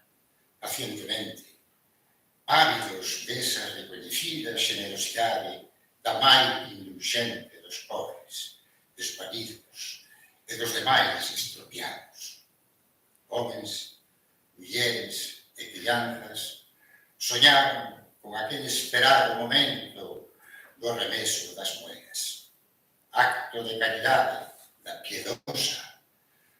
pacientemente, ávidos desa recoñecida xenerosidade da máis indulxente dos pobres, desvalidos e dos demais estropiados. Homens, mulleres e crianzas soñaban con aquele esperado momento do remeso das moedas. Acto de caridade da piedosa,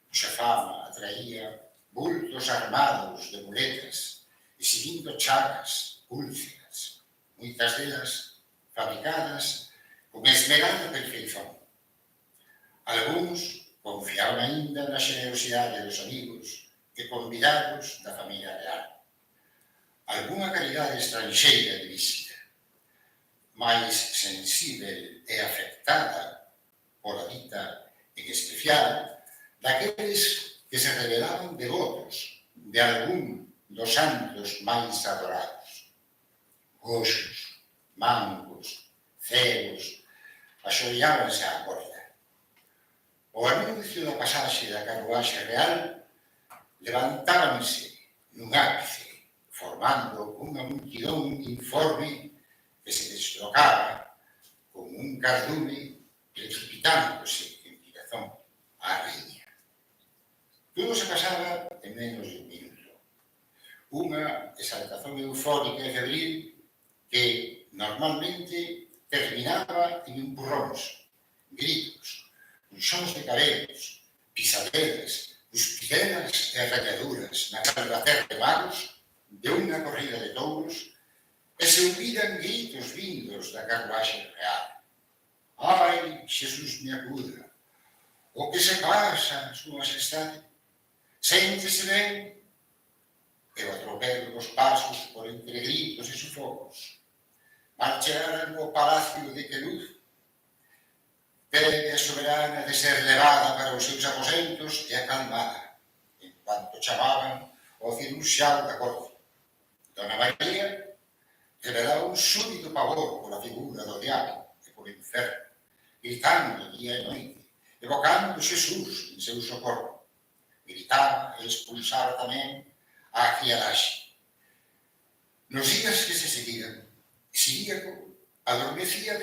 cuxa fama atraía bultos armados de muletas e seguindo chagas, úlceras, moitas delas fabricadas con esmerada perfeición. Alguns confiaban aínda na xenerosidade dos amigos e convidados da familia real. Algúna caridade estranxeira de visita, máis sensível e afectada pola dita en especial daqueles que se revelaban devotos de algún dos santos máis adorados. Coxos, mancos, cegos, axoillábanse á porta. O anuncio da pasaxe da carruaxe real levantábanse nun ápice, formando unha multidón informe que se deslocaba con un cardume precipitándose en dirección á reina. Todo se pasaba en menos de un minuto. Unha exaltación eufórica e febril que normalmente terminaba en empurróns, gritos, puxóns de cabelos, pisadelas, cuspicións Sirenas e rañaduras na calvater de magos de unha corrida de touros e se ouviran gritos vindos da carruaxe real. Ai, Xesús me acuda, o que se pasa, súa majestade? Séntese ben? E o atropelo dos pasos por entre gritos e sufocos. Marcharan ao palacio de Queluz, previa soberana de ser levada para os seus aposentos e acalmada, enquanto chamaban ao cirurxián da corte. Dona María revelaba un súbito pavor pola figura do diabo e polo inferno, gritando día e noite, evocando Xesús en seu socorro. Gritaba e expulsaba tamén a criadaxe. Nos días que se seguían, Siríaco adormecía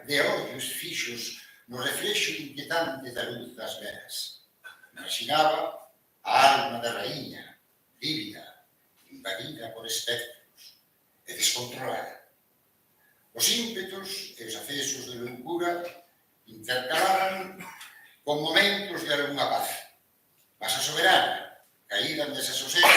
de ollos fixos no reflexo inquietante da luz das velas. Imaginaba a alma da raíña, lívida, invadida por espectros e descontrolada. Os ímpetos e os acesos de locura intercalaban con momentos de algunha paz. Mas a soberana, caída en desasosego,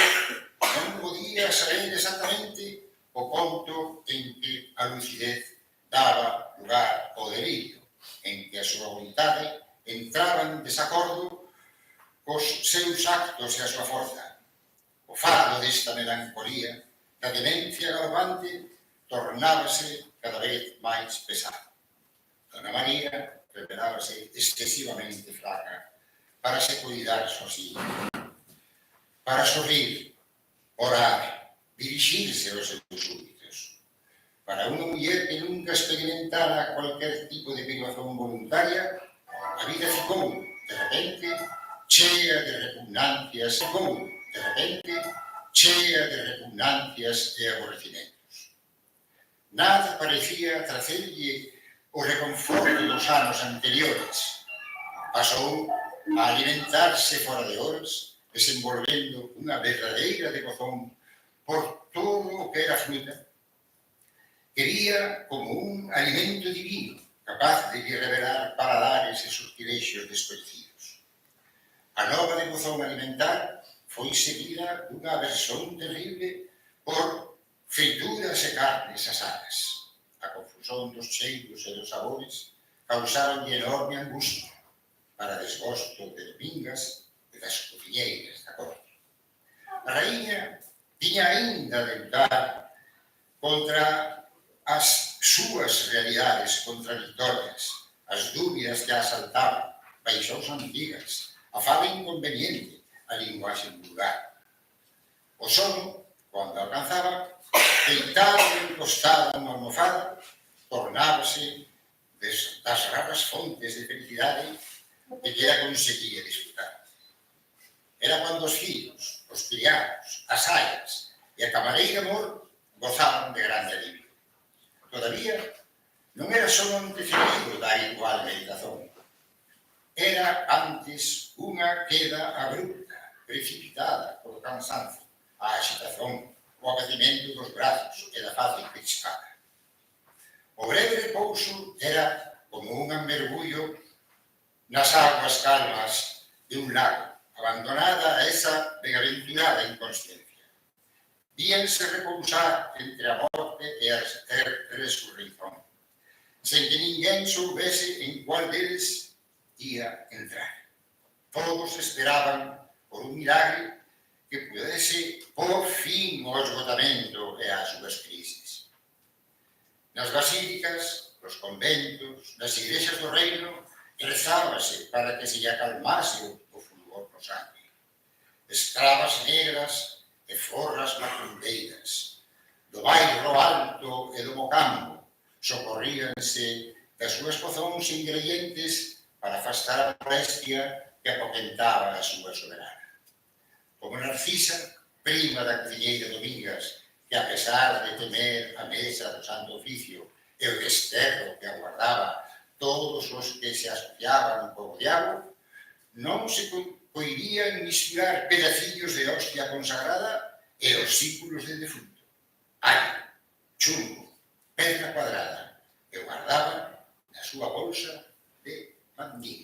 non podía saber exactamente o ponto en que a lucidez daba lugar ao delirio, en que a súa vontade entraba en desacordo cos seus actos e a súa forza. O fardo desta melancolía, da demencia galopante, tornábase cada vez máis pesado. Dona María revelábase excesivamente flaca para se cuidar sozinha, para sorrir, orar, dirixirse aos seus súbditos. Para unha muller que nunca experimentara cualquier tipo de privación voluntaria, a vida ficou, de repente, chea de repugnancias e aborrecimentos. Nada parecía tracerlle o reconforto dos anos anteriores. Pasou a alimentarse fora de horas, desenvolvendo unha verdadeira devozón por todo o que era fruta. Quería como un alimento divino, capaz de lle revelar paladares e sortilexos desconhecidos. A nova devozón alimentar foi seguida dunha aversión terrible por frituras e carnes asadas. A confusión dos cheiros e dos sabores causaron enorme angustia para desgosto de Domingas e das cociñeiras da corte. A raíña tiña aínda de lutar contra as súas realidades contradictorias, as dúbidas que a asaltaban, paixóns antigas, a fala inconveniente, a linguaxe vulgar. O sono, cando alcanzaba, deitado e encostado nunha almofada, tornábase das raras fontes de felicidade de que ela conseguía disfrutar. Era cuando os fillos, os criados, as aias e a camareira amor gozaban de grande alivio. Todavía, non era só un antecedido da igual meditación. Era antes unha queda abrupta, precipitada polo cansancio, a agitación, o abadimento dos brazos e da face crispada. O breve repouso era como un mergullo nas aguas calmas de un lago, abandonada a esa benaventurada inconsciencia. Víanse repousar entre a morte e a resurreición, sen que ninguén soubese en cual deles ia entrar. Todos esperaban por un milagre que pudese por fin o esgotamento e as súas crises. Nas basílicas, nos conventos, nas igrexas do reino, rezábase para que se lle acalmase o fulgor no sangue. Escravas negras e forras macumbeiras, do bairro alto e do mocambo, socorríanse das súas pozóns ingredientes para afastar a molestia que apoquentaba a súa soberana. Como Narcisa, prima da cociñeira Domingas, que a pesar de temer a mesa do Santo Oficio e o desterro que aguardaba todos os que se asociaban co diabo, non se coiría en misturar pedacillos de hostia consagrada e osículos de defunto. Ai, chumbo, pedra cuadrada, que guardaba na súa bolsa de mandíbula.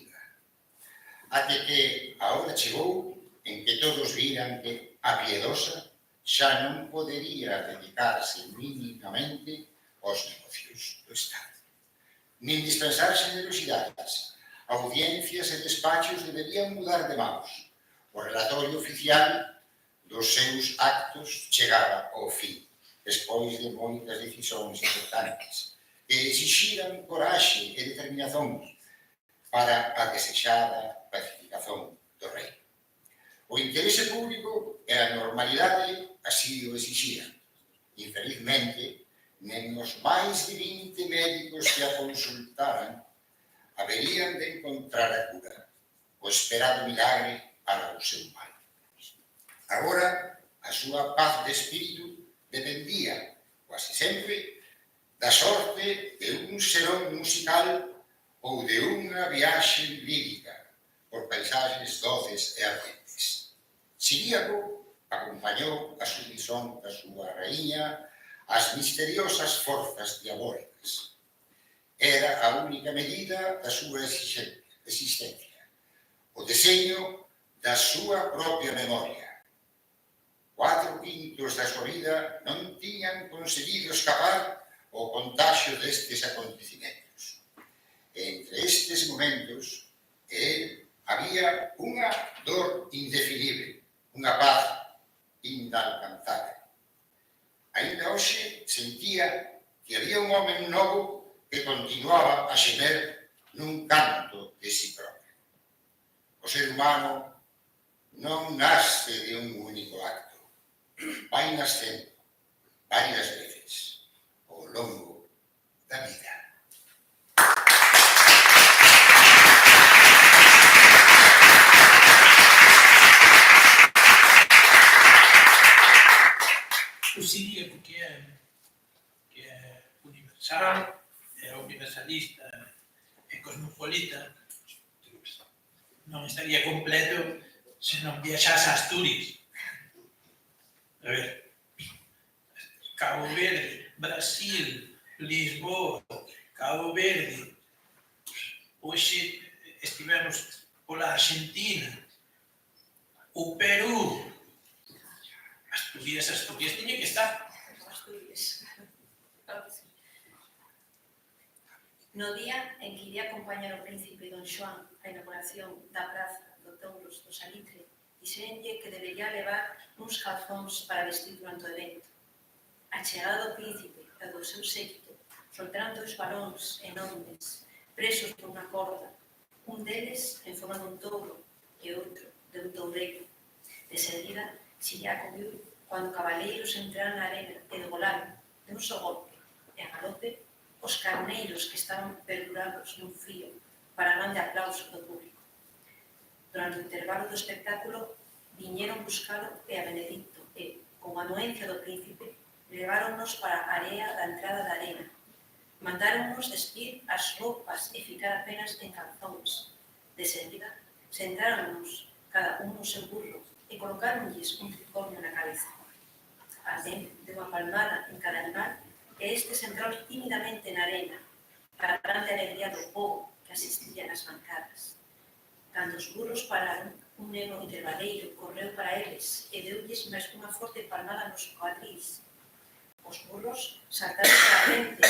xa non podería dedicarse mínimamente aos negocios do Estado. Nin dispensar generosidades, audiencias e despachos deberían mudar de mãos. O relatorio oficial dos seus actos chegaba ao fin, despois de moitas decisións importantes, que exixiran coraxe e determinación para a desexada pacificación do reino. O interese público e a normalidade así o exixían. Infelizmente, nen os máis de 20 médicos que a consultaran haberían de encontrar a cura, o esperado milagre para o seu mal. Agora, a súa paz de espírito dependía, quase sempre, da sorte de un serón musical ou de unha viaxe lírica por paisaxes doces e ardentes. Siríaco acompañou a submisión da súa raíña ás misteriosas forzas diabólicas. Era a única medida da súa existencia, o deseño da súa propia memoria. 4/5 da súa vida non tiñan conseguido escapar ao contagio destes acontecimentos. Entre estes momentos, había unha dor indefinible, unha paz inalcanzable. Ainda hoxe sentía que había un home novo que continuaba a xemer nun canto de si propio. O ser humano non nasce de un único acto, vai nascendo varias veces ao longo da vida. O siríaco que é universal, é universalista e cosmopolita, non estaría completo se non viaxase a Asturias. A ver, Cabo Verde, Brasil, Lisboa, Cabo Verde, hoxe estivemos pola Argentina, o Perú, Asturias tiña que estar. Asturias. No día en que iría acompañar o príncipe Don Xoán á inauguración da praza do Touros do Salitre, dixéronlle que debería levar uns calzóns para vestir durante o evento. A chegada do príncipe e do seu séquito soltaron 2 balóns enormes, presos por unha corda, un deles en forma dun touro e outro de un toureiro. De seguida, Siríaco viu cando cabaleiros entraron na arena e degolaron de un só golpe e a galope os carneiros que estaban perdurados nun fío para grande aplauso do público. Durante o intervalo do espectáculo, viñeron buscalo e a Benedicto e, con a anuencia do príncipe, leváronnos para a area da entrada da arena. Mandáronnos despir as roupas e ficar apenas en calzóns. De seguida, sentáronnos cada un no seu burro e colocáronlles un tricornio na cabeza. Alguén deu unha palmada en cada animal e estes entraron tímidamente na arena para a grande alegría do povo que asistía nas bancadas. Cando os burros pararon, un negro intervaleiro correu para eles e deulles máis unha forte palmada nos cuadrís. Os burros saltaron para a frente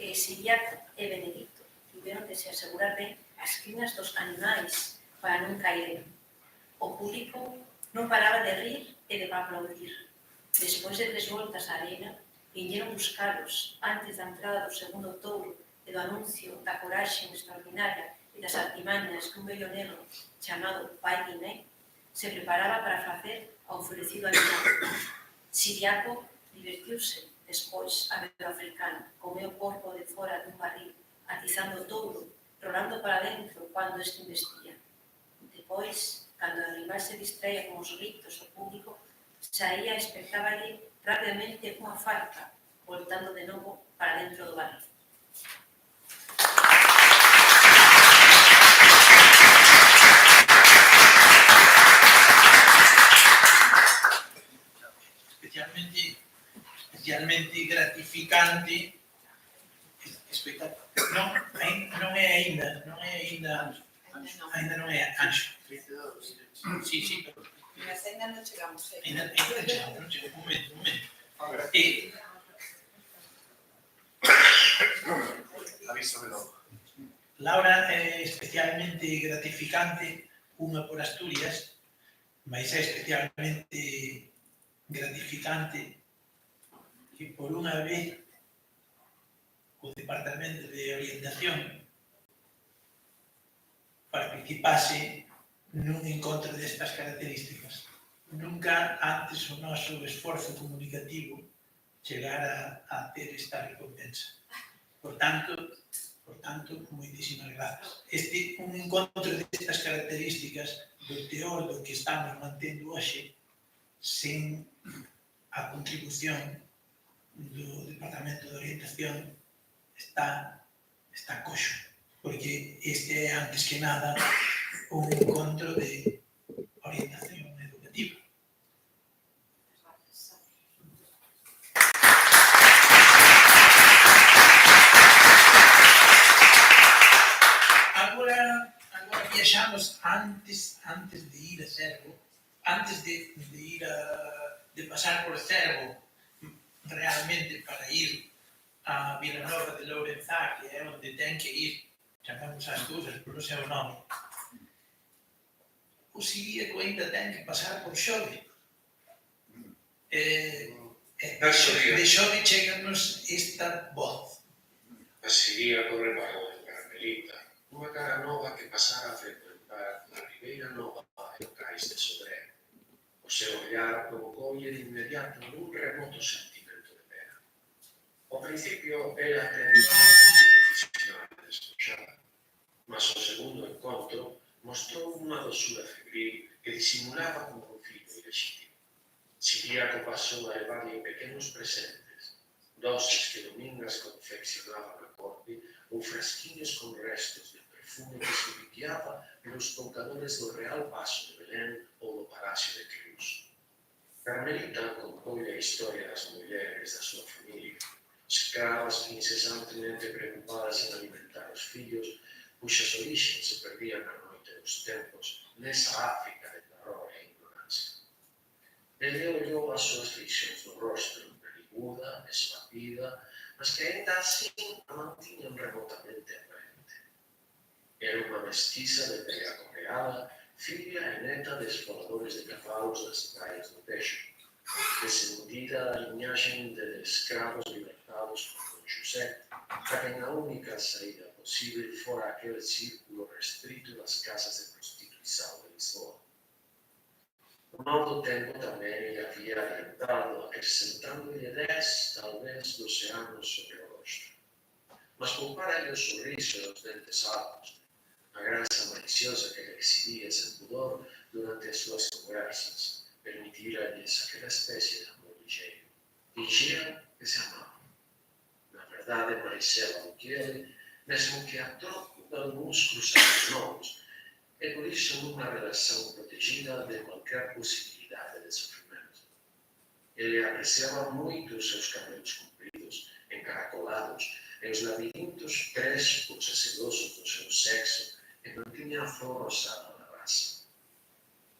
e Siríaco e Benedicto tiveron que se asegurar ben as crinas dos animais para non caer. O público non paraba de rir e de aplaudir. Despois de 3 voltas á arena, viñeron buscalos antes da entrada do segundo touro e do anuncio da coraxe extraordinaria e das artimañas que un vello negro chamado Pai Guiné se preparaba para facer ao enfurecido animal. Siríaco divertiuse despois a ver o africano, comeu o corpo de fora dun barril, atizando o touro, rolando para dentro cando este investia. Depois, cando o animal se distraía con os gritos o público, saía e espectáballe rápidamente unha falca, voltando de novo para dentro do barril. Especialmente gratificante, non é aínda Anxo. Sí, pero Mas ainda non chegamos. Ainda chegamos, un momento. Aviso de novo. Laura é especialmente gratificante, unha por Asturias, mas é especialmente gratificante que por unha vez o Departamento de Orientación participase nun encontro destas características. Nunca antes o noso esforzo comunicativo chegara a ter esta recompensa. Por tanto, moitísimas grazas. Un encontro destas características do teor do que estamos mantendo hoxe sen a contribución do Departamento de Orientación está coxo, porque este é, antes que nada, un encontro de orientación educativa. Agora viaxamos antes de ir a Cervo, antes de pasar por Cervo, realmente para ir a Vilanova de Lourenzá, que é onde ten que ir, chamamos as cousas polo seu nome. O Siríaco ainda ten que pasar por Xove. De Xove cheganos esta voz. A Siríaco reparou en Carmelita, unha cara nova que pasara a frecuentar na Ribeira Nova e o Cais de Sodré. O seu ollar provocoulle de inmediato un remoto sentimento de pena. Ao principio era atendiada e profesional e despojada, mas o segundo encontro mostrou unha dosura febril que disimulaba con conflito ilegítimo. Siríaco pasou a levarlle pequenos presentes, doses que Domingas confeccionaba na corte ou frasquiños con restos de perfume que se piqueaba pelos toucadores do Real Paso de Belén ou do Palacio de Creus. Carmelita contoulle a historia das mulleres da súa familia, escravas incesantemente preocupadas en alimentar os fillos, cuxas orixes se perdían na noite dos tempos nesa África de terror e ignorancia. Ele olhou as súas feicións do rostro, peliguda, esbatida, mas que ainda así a mantiñan remotamente aparente. Era unha mestiza de pele acorreada, filla e neta de exploradores de cabalos das praias do Texo, descendida da liñaxe de escravos libertados por Don José, para que a única saída posible fora aquel círculo restrito das casas de prostituição de Lisboa. O mal do tempo tamén lhe había adiantado, acrescentando-lhe 10, talvez 12 anos sobre o rostro. Mas poupara-lhe o sorriso e os dentes altos, a graça maliciosa que lhe exhibía sen pudor durante as súas conversas, permitira-lhes aquela especie de amor ligeiro. Fingiran que se amaban. Na verdade, máis ela do que ele, mesmo que a troco de algúns cruzados novos, e por iso nunha relación protegida de qualquer posibilidade de sofrimento. Ele apreciaba moito os seus cabelos compridos, encaracolados, e os labirintos crespos e sedosos do seu sexo, e mantiña a flor rosada da raça.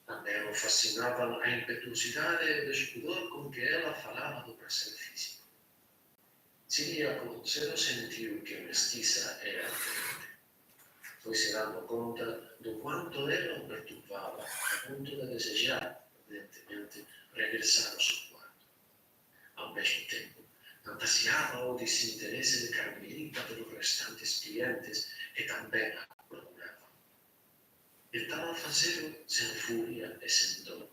Tamén o fascinaban a impetuosidade e o despudor con que ela falaba do prazer físico. Siríaco cedo sentiu que a mestiza era diferente. Foi-se dando conta do quanto ela o perturbaba, a ponto de desejar, evidentemente, regressar ao seu quarto. Ao mesmo tempo, fantasiaba o desinteresse de Carmelita pelos restantes clientes que tamén a procuraban. Tentaba facelo sen furia e sen dor,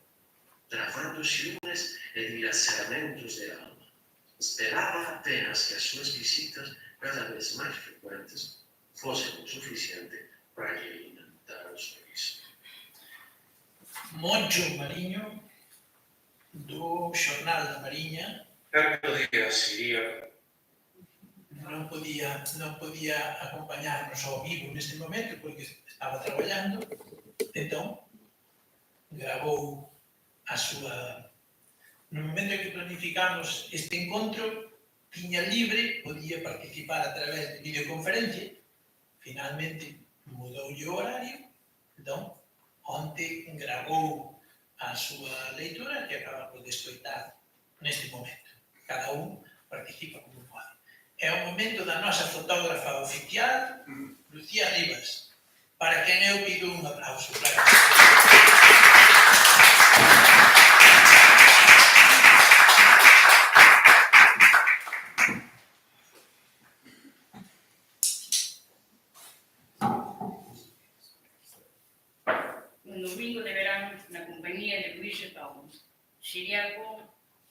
travando ciúmes e dilaceramentos de alma. Esperaba apenas que as súas visitas, cada vez máis frecuentes, fosen o suficiente para lle alimentar o sorriso. Moncho Mariño, do Xornal da Mariña, Certo día Siríaco non podía acompañarnos ao vivo neste momento porque estaba traballando, entón gravou a súa... No momento en que planificamos este encontro, tiña libre, podía participar a través de videoconferencia. Finalmente mudoulle o horario, entón onte gravou a súa leitura que acaba por escoitar neste momento. Cada un participa como pode. É o momento da nosa fotógrafa oficial, Lucía Rivas, para quen eu pido un aplauso. Claro. Un domingo de verán na compañía de Luís e Paulo. Siriaco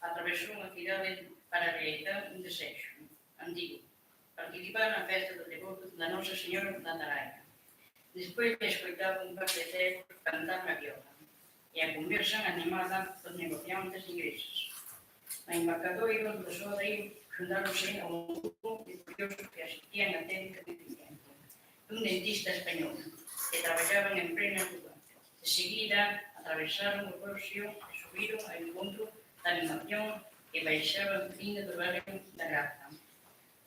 atravesou unha cidade para realizar un desexo, antigo, participar na festa do devoto da Nosa Señora da Andaraia. Despois de escoitar un par de cegos cantar na viola e a conversa animada dos negociantes ingleses. Na embarcadoiro do Sodeiro xuntáronse a un grupo de curiosos que asistían a técnica de pimiento dun dentista español que traballaban en plena Cuba. De seguida, atravesaron o Roxio e subiron ao encontro da animación que baixaba fina do barrio da Graza.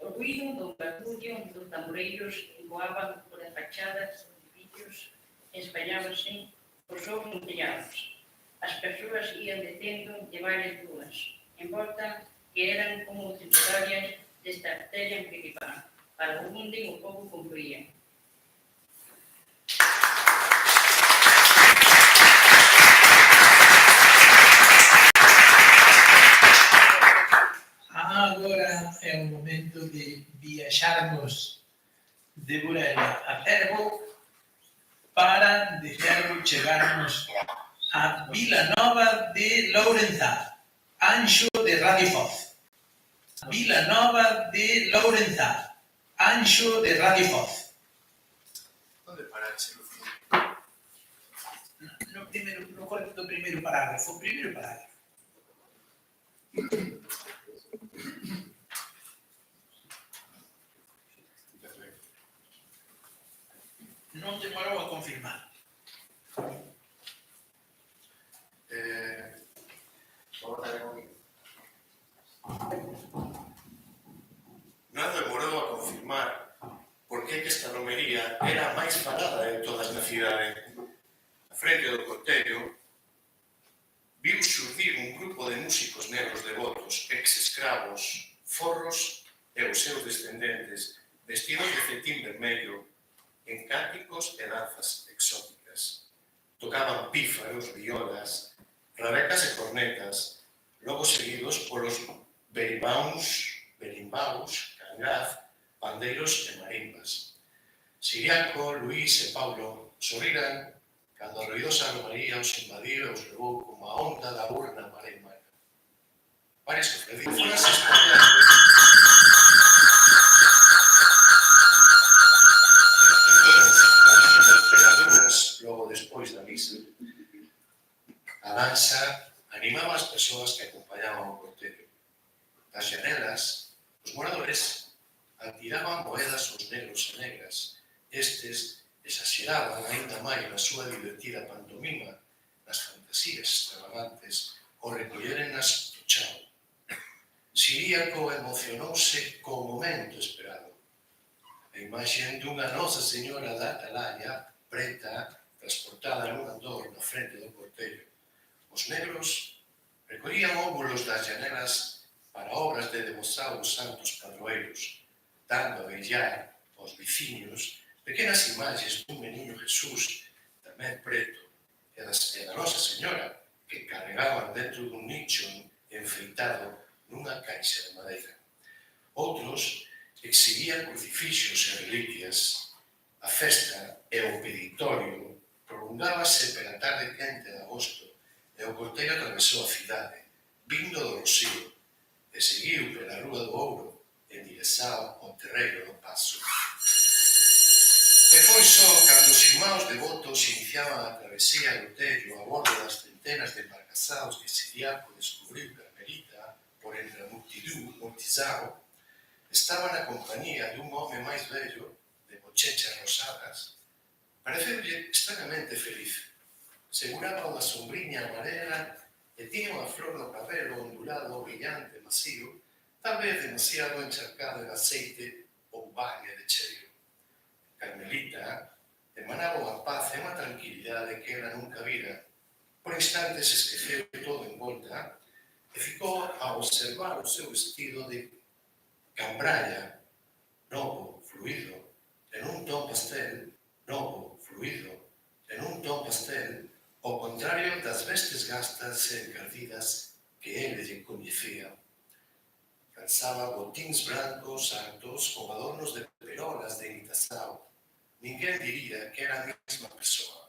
O ruido do barullo dos tamboreiros encoaban por as fachadas dos edificios e espallábase por sobre os tellados. As persoas ían detendo de varias ruas, en volta que eran como tributarias desta arteria principal, para onde o povo confluía. Agora é o momento de viaxarmos de Burela a Cervo para de Cervo chegarmos a Vila Nova de Lourenzá, Anxo de Radio Foz. Vila Nova de Lourenzá, Anxo de Radio Foz. Onde paraxe, Lucía? No corte do primeiro parágrafo. O primeiro parágrafo. Non demorou a confirmar. Non demorou a confirmar porque é que esta romería era a máis falada de todas na cidade. Na frente do cortello viu xurdir un grupo de músicos negros devotos, ex-escravos, forros e os seus descendentes, vestidos de cetín vermello, en cánticos e danzas exóticas. Tocaban pífaros, violas, rabecas e cornetas, logo seguidos polos berimbaus, cangaz, pandeiros e marimbas. Siriaco, Luís e Paulo sorriran cando a ruidosa romaría os invadiu e os levou como a onda da urna para en mar. Varias cofradías logo despois da misa. A danza animaba as persoas que acompañaban o cortello. Das janelas, os moradores atiraban moedas aos negros e negras. Estes exageraban aínda máis na súa divertida pantomima, nas fantasías extravagantes, ou recollerennas do chao. Siriaco emocionouse co momento esperado. A imaxe dunha Nosa Señora da Atalaya, preta, transportada nun andor na frente do cortello. Os negros recollían óvulos das janelas para obras de devoção aos santos padroeiros, dando a vellar aos veciños pequenas imaxes dun meniño Jesús, tamén preto, e da Nosa Señora, que carregaban dentro dun nicho enfeitado nunha caixa de madeira. Outros exhibían crucifixos e reliquias. A festa e o peditorio prolongábase pela tarde quente de agosto e o cortello atravesou a cidade, vindo do Rocío, e seguiu pela Rúa do Ouro, endirezado ao terreiro do Paso. E foi só cando os irmãos devotos iniciaban a travesía do Tello a bordo das centenas de embarcazados que Siriaco descubriu Carmelita por entre a multizao, estaba na compañía dun home máis vello, de bochechas rosadas. Pareceulle extrañamente feliz. Seguraba unha sombriña amarela e tiña unha flor no cabelo ondulado, brillante, masío, tal vez demasiado encharcado en aceite ou baña de cheiro. Carmelita emanaba unha paz e unha tranquilidade que ela nunca vira. Por instante se esqueceu todo en volta e ficou a observar o seu vestido de cambralla, novo, fluido, en un ton pastel, novo, fluido, en un ton pastel, ao contrario das vestes gastas e encardidas que ele lle coñecía. Calzaba botíns brancos altos con adornos de perolas de imitasao. Ninguén diría que era a mesma persoa.